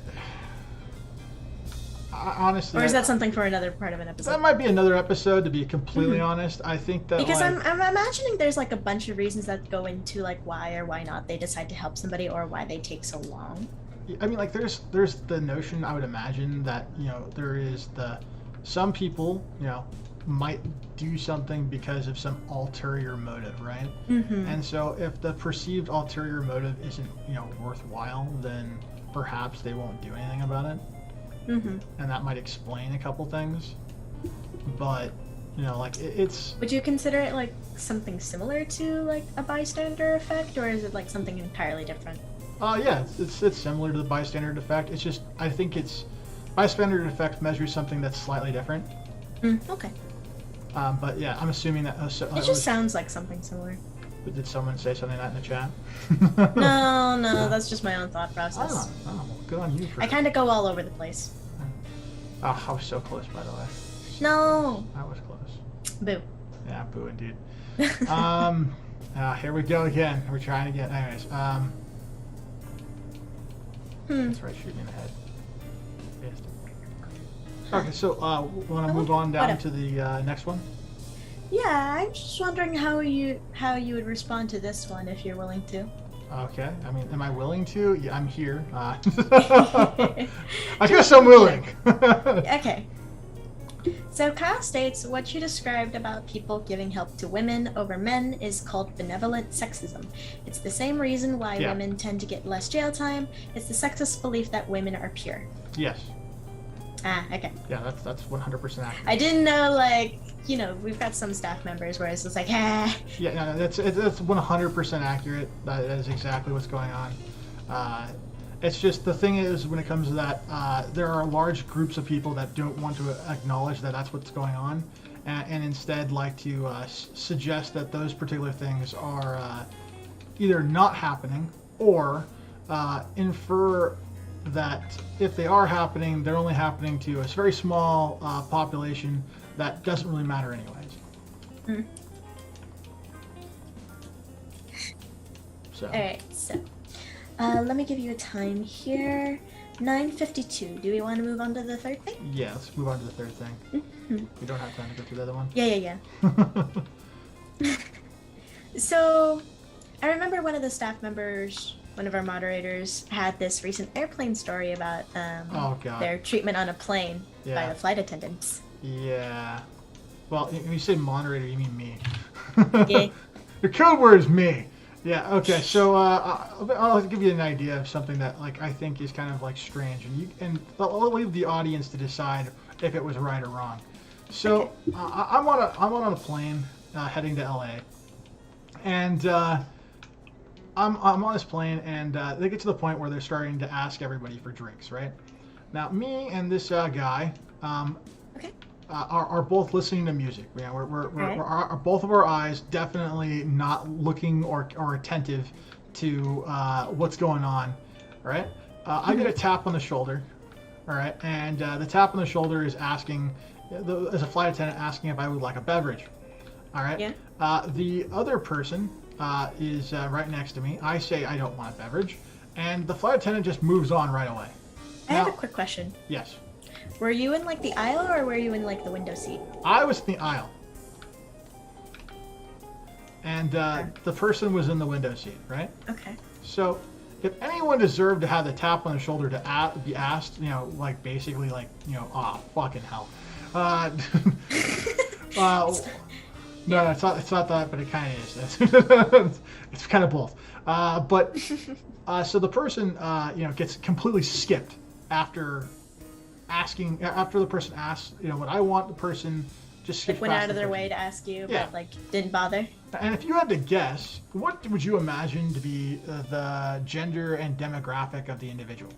honestly, or is that something for another part of an episode? That might be another episode, to be completely honest. I think that because I'm imagining there's like a bunch of reasons that go into like why or why not they decide to help somebody or why they take so long. I mean, like there's the notion, I would imagine, that there is some people might do something because of some ulterior motive, right? Mm-hmm. And so if the perceived ulterior motive isn't worthwhile, then perhaps they won't do anything about it. Mm-hmm. And that might explain a couple things, but it's. Would you consider it like something similar to like a bystander effect, or is it like something entirely different? Yeah, it's similar to the bystander effect. It's just, I think bystander effect measures something that's slightly different. Okay. But yeah, I'm assuming that. It just sounds like something similar. Did someone say something like that in the chat? No, that's just my own thought process. Oh, well, good on you. I kind of go all over the place. Oh, I was so close, by the way. No. I was close. Boo. Yeah, boo indeed. Here we go again. We're trying to get. Anyways. That's right, shoot me in the head. Okay, so want to move on down to the next one? Yeah, I'm just wondering how you would respond to this one if you're willing to. Okay, I mean, am I willing to? Yeah, I'm here. I guess I'm willing. Okay. So Kyle states, what you described about people giving help to women over men is called benevolent sexism. It's the same reason why women tend to get less jail time. It's the sexist belief that women are pure. Yes. Okay. Yeah, that's 100% accurate. I didn't know, we've got some staff members where it's just like, Yeah, no, that's 100% accurate. That is exactly what's going on. It's just, the thing is, when it comes to that, there are large groups of people that don't want to acknowledge that that's what's going on, and instead like to suggest that those particular things are either not happening, or infer that if they are happening, they're only happening to a very small population that doesn't really matter anyways. So. Alright, so let me give you a time here. 9:52. Do we want to move on to the third thing? Yeah, let's move on to the third thing. We don't have time to go through the other one. Yeah. So, I remember one of the staff members, one of our moderators, had this recent airplane story about their treatment on a plane by the flight attendants. Yeah. Well, when you say moderator, you mean me. Yeah. Your code word is me. Yeah. Okay. So I'll give you an idea of something that I think is kind of strange, and I'll leave the audience to decide if it was right or wrong. So I'm on a plane heading to LA, and I'm on this plane, and they get to the point where they're starting to ask everybody for drinks, right? Now, me and this guy are both listening to music. We're both of our eyes definitely not looking or attentive to what's going on, right? I get a tap on the shoulder, all right, and the tap on the shoulder is asking, as a flight attendant, asking if I would like a beverage, all right? Yeah. The other person is right next to me. I say I don't want a beverage, and the flight attendant just moves on right away. I have a quick question. Yes. Were you in the aisle, or were you in the window seat? I was in the aisle. And the person was in the window seat, right? Okay. So if anyone deserved to have the tap on the shoulder to be asked, basically fucking hell. No, it's not that, but it kind of is. It's kind of both. So the person, gets completely skipped after the person asks, what I want. The person just skipped. Went out of their way to ask you, but didn't bother. And if you had to guess, what would you imagine to be the gender and demographic of the individual?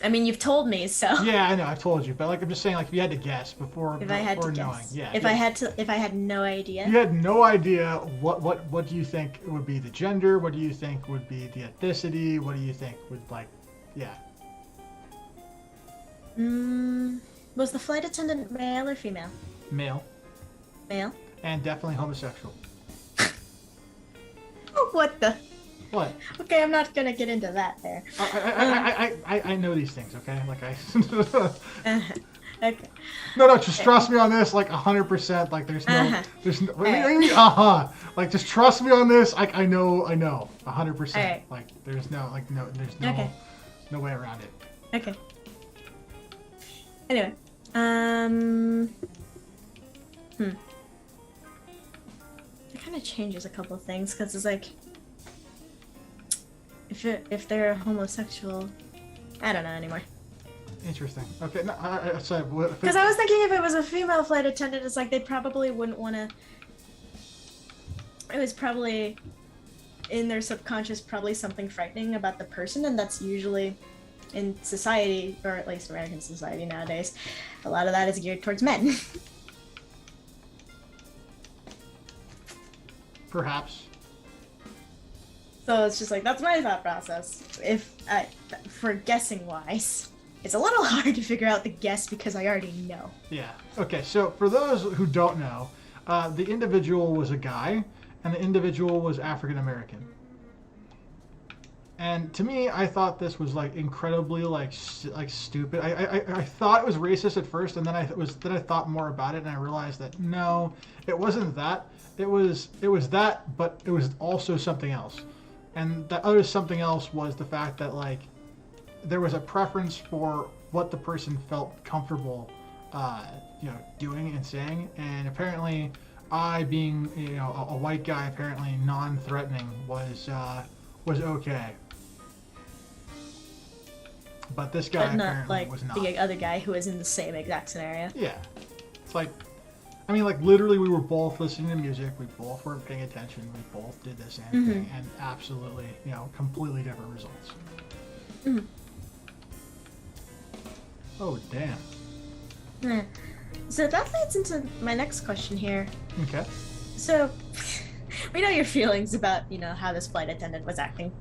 I mean, you've told me, so. Yeah, I know, I've told you, but like I'm just saying, like if you had to guess before If I had to knowing, guess. yeah. If I had no idea. You had no idea what do you think would be the gender? What do you think would be the ethnicity? What do you think would like, yeah. Was the flight attendant male or female? Male. Male. And definitely homosexual. What the? What? Okay, I'm not gonna get into that there. I know these things, okay? Like Okay. No, just trust me on this, like 100%. Like there's no, what do you mean, Like just trust me on this. I know, 100%. Right. Like there's no Okay. no way around it. Okay. Anyway, it kind of changes a couple of things because it's like, if they're homosexual, I don't know anymore. Interesting. Okay, no, because I was thinking if it was a female flight attendant, it's like they probably wouldn't want to. It was probably in their subconscious, probably something frightening about the person, and that's usually in society, or at least American society nowadays, a lot of that is geared towards men. Perhaps. So it's just like, that's my thought process. For guessing wise, it's a little hard to figure out the guess because I already know. Yeah. Okay, so for those who don't know, the individual was a guy, and the individual was African American. And to me, I thought this was like incredibly like stupid. I thought it was racist at first, and then I thought more about it, and I realized that no, it wasn't that. It was that, but it was also something else. And that other something else was the fact that like there was a preference for what the person felt comfortable, doing and saying. And apparently, I being a white guy, apparently non-threatening was okay. But this guy but not apparently like was not. The other guy who was in the same exact scenario. Yeah, it's like, I mean, like literally, we were both listening to music. We both weren't paying attention. We both did the same thing, and absolutely, completely different results. Mm-hmm. Oh damn. Yeah. So that leads into my next question here. Okay. So, we know your feelings about, how this flight attendant was acting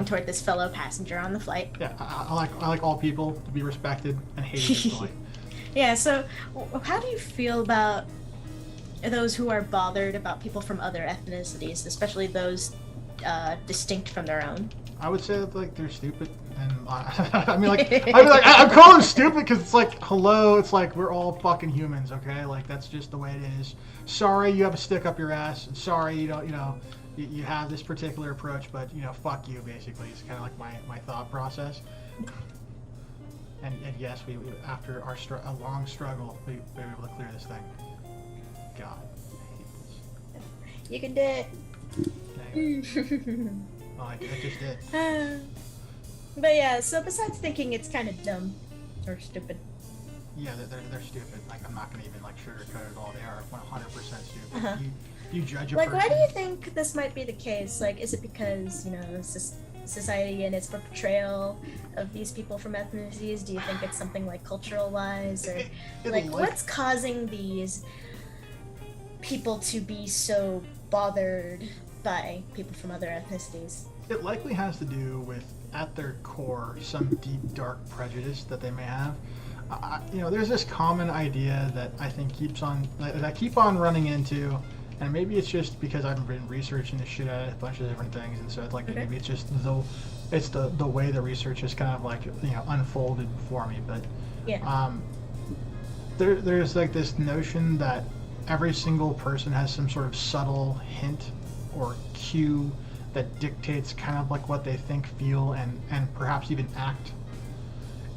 toward this fellow passenger on the flight. Yeah, I like all people to be respected and hated equally. Yeah, so how do you feel about those who are bothered about people from other ethnicities, especially those distinct from their own? I would say that like they're stupid, and I'm calling them stupid because it's like, hello, it's like we're all fucking humans, okay? Like that's just the way it is. Sorry, you have a stick up your ass, and sorry you don't, you have this particular approach, but fuck you, basically. It's kind of like my thought process. And yes, we after a long struggle, we were able to clear this thing. God, I hate this. You can do it. Anyway. Oh, I just did. But yeah, so besides thinking it's kind of dumb or stupid. Yeah, they're stupid. Like I'm not gonna even like sugarcoat it all. They are 100% stupid. You judge a person. Why do you think this might be the case? Like, is it because society and its portrayal of these people from ethnicities? Do you think it's something like cultural wise, or what's causing these people to be so bothered by people from other ethnicities? It likely has to do with, at their core, some deep, dark prejudice that they may have. There's this common idea that I think that I keep on running into, and maybe it's just because I've been researching this shit out of a bunch of different things, and so it's like maybe it's just the way the research is kind of like unfolded for me. But yeah, there's like this notion that every single person has some sort of subtle hint or cue that dictates kind of like what they think, feel, and perhaps even act.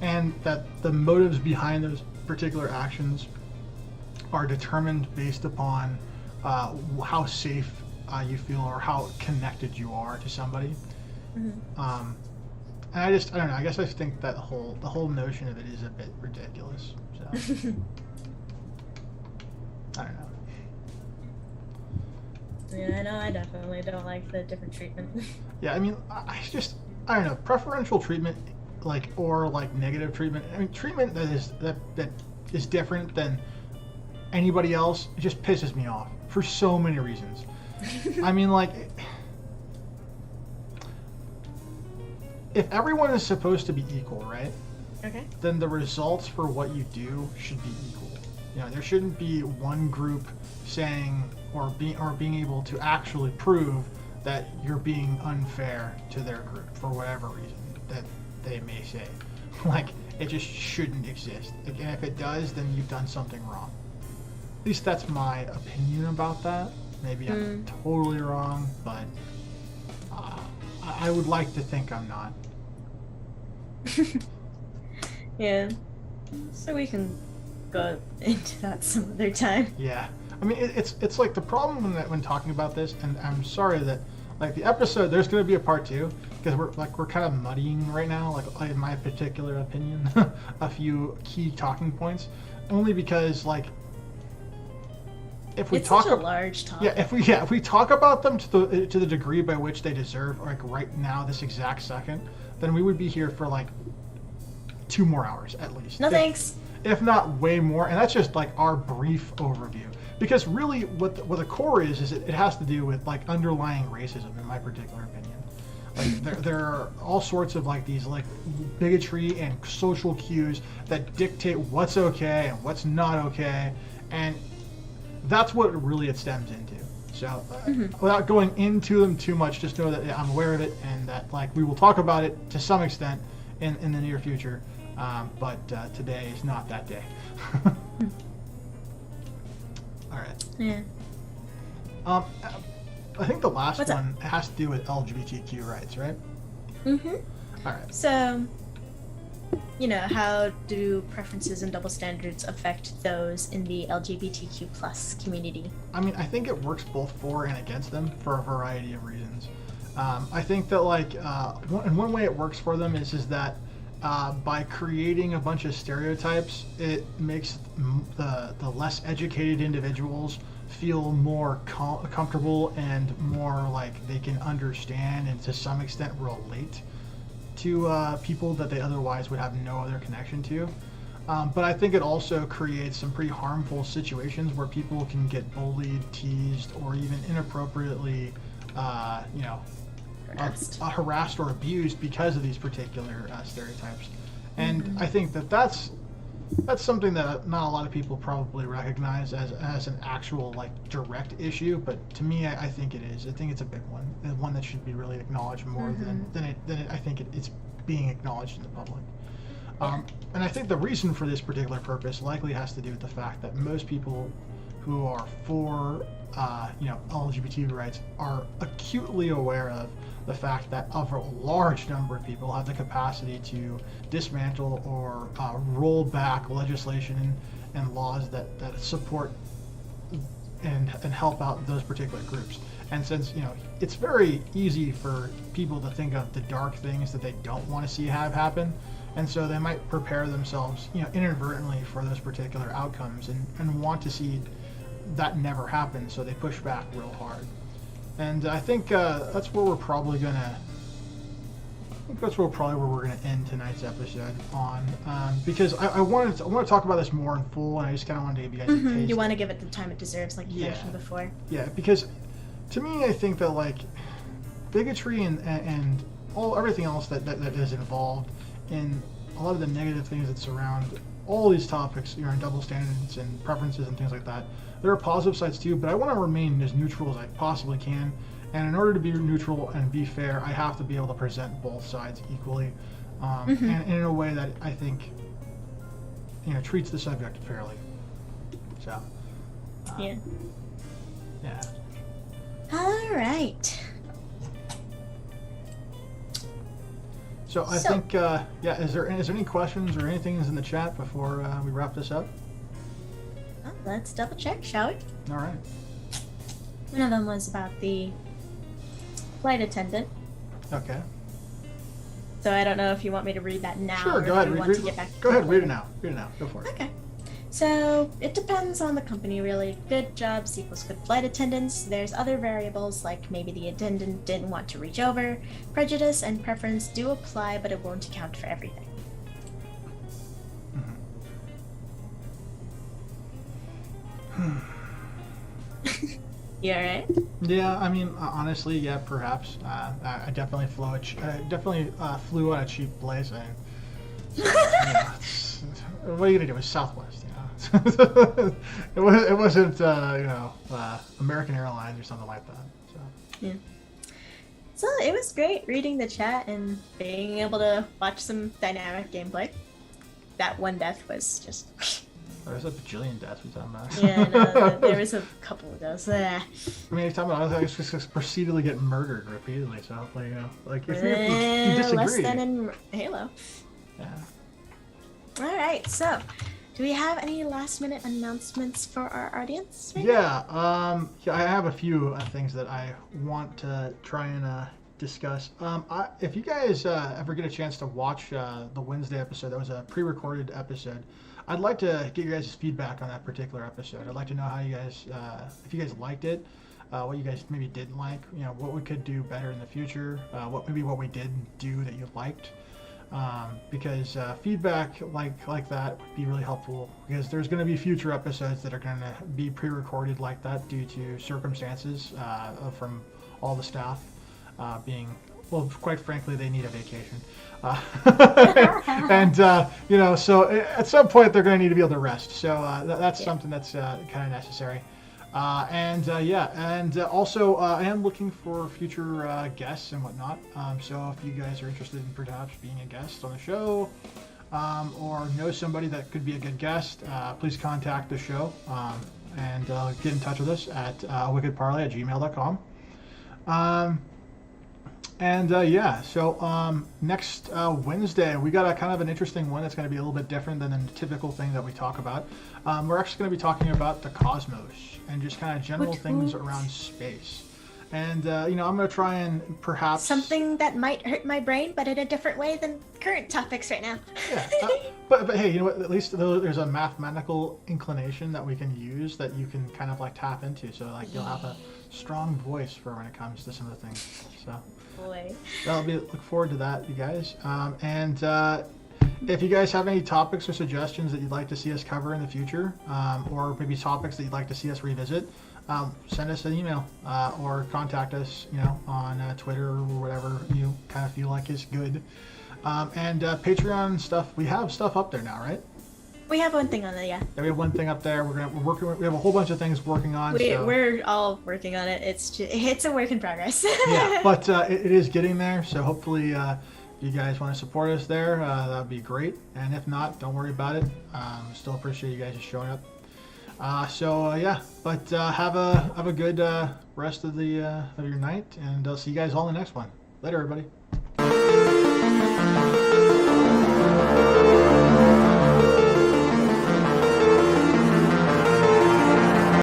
And that the motives behind those particular actions are determined based upon how safe you feel or how connected you are to somebody. Mm-hmm. And I don't know, I guess I think that the whole notion of it is a bit ridiculous. So I don't know. Yeah, I know, I definitely don't like the different treatment. Yeah, I mean, I don't know, preferential treatment, like or like negative treatment. I mean, treatment that is different than anybody else. It just pisses me off for so many reasons. I mean, like, if everyone is supposed to be equal, right? Okay. Then the results for what you do should be equal. You know, there shouldn't be one group saying or being able to actually prove that you're being unfair to their group for whatever reason that they may say. Like, it just shouldn't exist. And if it does, then you've done something wrong. At least that's my opinion about that. Maybe I'm totally wrong, but I would like to think I'm not. Yeah. So we can go into that some other time. Yeah. I mean, it's like the problem when talking about this, and I'm sorry that, like, the episode, there's going to be a part 2, because we're kind of muddying right now, like, in my particular opinion, a few key talking points, only because, like, if we it's talk such a large topic. if we talk about them to the degree by which they deserve, like right now, this exact second, then we would be here for like 2 more hours at least. No thanks. If not way more, and that's just like our brief overview. Because really, what the core is it has to do with like underlying racism, in my particular opinion. Like there are all sorts of like these like bigotry and social cues that dictate what's okay and what's not okay, and that's what really it stems into. So without going into them too much, just know that I'm aware of it and that like we will talk about it to some extent in the near future. But today is not that day. All right. Yeah. I think the last one has to do with LGBTQ rights, right? Mm-hmm. All right. So, you know, how do preferences and double standards affect those in the LGBTQ plus community? I mean, I think it works both for and against them for a variety of reasons. I think that like one way it works for them is that by creating a bunch of stereotypes, it makes the less educated individuals feel more comfortable and more like they can understand and to some extent relate to people that they otherwise would have no other connection to. But I think it also creates some pretty harmful situations where people can get bullied, teased, or even inappropriately, harassed or abused because of these particular stereotypes. And I think that's something that not a lot of people probably recognize as an actual like direct issue, but to me I think it is. I think it's a big one, and one that should be really acknowledged more than I think it's being acknowledged in the public. And I think the reason for this particular purpose likely has to do with the fact that most people who are for LGBT rights are acutely aware of the fact that a large number of people have the capacity to dismantle or roll back legislation and laws that support and help out those particular groups. And since it's very easy for people to think of the dark things that they don't want to see happen, and so they might prepare themselves inadvertently for those particular outcomes and want to see that never happen, so they push back real hard. And I think that's where we're probably gonna. Where we're gonna end tonight's episode on, because I want to talk about this more in full, and I just kind of wanted to give you guys a taste. You want to give it the time it deserves, like you mentioned before. Yeah, because to me, I think that like bigotry and everything else that is involved in a lot of the negative things that surround all these topics, and double standards and preferences and things like that. There are positive sides too, but I want to remain as neutral as I possibly can. And in order to be neutral and be fair, I have to be able to present both sides equally, and in a way that I think treats the subject fairly. So. Yeah. All right. So I think, is there any questions or anything in the chat before we wrap this up? Let's double check, shall we? All right. One of them was about the flight attendant. Okay. So I don't know if you want me to read that now. Sure, go ahead. Read it now. Go for it. Okay. So it depends on the company, really. Good jobs equals good flight attendants. There's other variables like maybe the attendant didn't want to reach over. Prejudice and preference do apply, but it won't account for everything. You alright? Yeah, I mean, honestly, yeah, perhaps. I definitely flew on a cheap place. What are you gonna do? It's Southwest, it wasn't, American Airlines or something like that. So. Yeah. So it was great reading the chat and being able to watch some dynamic gameplay. That one death was just. There's a bajillion deaths we're talking about. Yeah, no, there was a couple of those. I mean, you're talking about I was just proceedingly get murdered repeatedly, so hopefully, if you disagree. Less than in Halo. Yeah. Alright, so do we have any last minute announcements for our audience? Right I have a few things that I want to try and discuss. If you guys ever get a chance to watch the Wednesday episode, that was a pre-recorded episode. I'd like to get your guys' feedback on that particular episode. I'd like to know how you guys, if you guys liked it, what you guys maybe didn't like, what we could do better in the future, what we did do that you liked, because feedback like that would be really helpful, because there's going to be future episodes that are going to be pre-recorded like that due to circumstances from all the staff being. Well, quite frankly, they need a vacation. So at some point they're going to need to be able to rest. So that's something that's kind of necessary. Also I am looking for future guests and whatnot. So if you guys are interested in perhaps being a guest on the show, or know somebody that could be a good guest, please contact the show and get in touch with us at wickedparley@gmail.com. Next Wednesday, we got a kind of an interesting one that's going to be a little bit different than the typical thing that we talk about. We're actually going to be talking about the cosmos and just kind of general things around space. And, I'm going to try and perhaps... Something that might hurt my brain, but in a different way than current topics right now. Yeah, but hey, you know what? At least there's a mathematical inclination that we can use that you can kind of tap into. So you'll have a strong voice for when it comes to some of the things. So... Boy. Look forward to that, you guys. If you guys have any topics or suggestions that you'd like to see us cover in the future, or maybe topics that you'd like to see us revisit, send us an email or contact us, on Twitter or whatever you kind of feel like is good. Patreon stuff, we have stuff up there now, right? We have one thing on there, yeah. We have one thing up there. We're working. We have a whole bunch of things working on. We're all working on it. It's a work in progress. Yeah, but it is getting there. So hopefully, if you guys want to support us there, that would be great. And if not, don't worry about it. Still appreciate you guys just showing up. Have a good rest of your night, and I'll see you guys all in the next one. Later, everybody.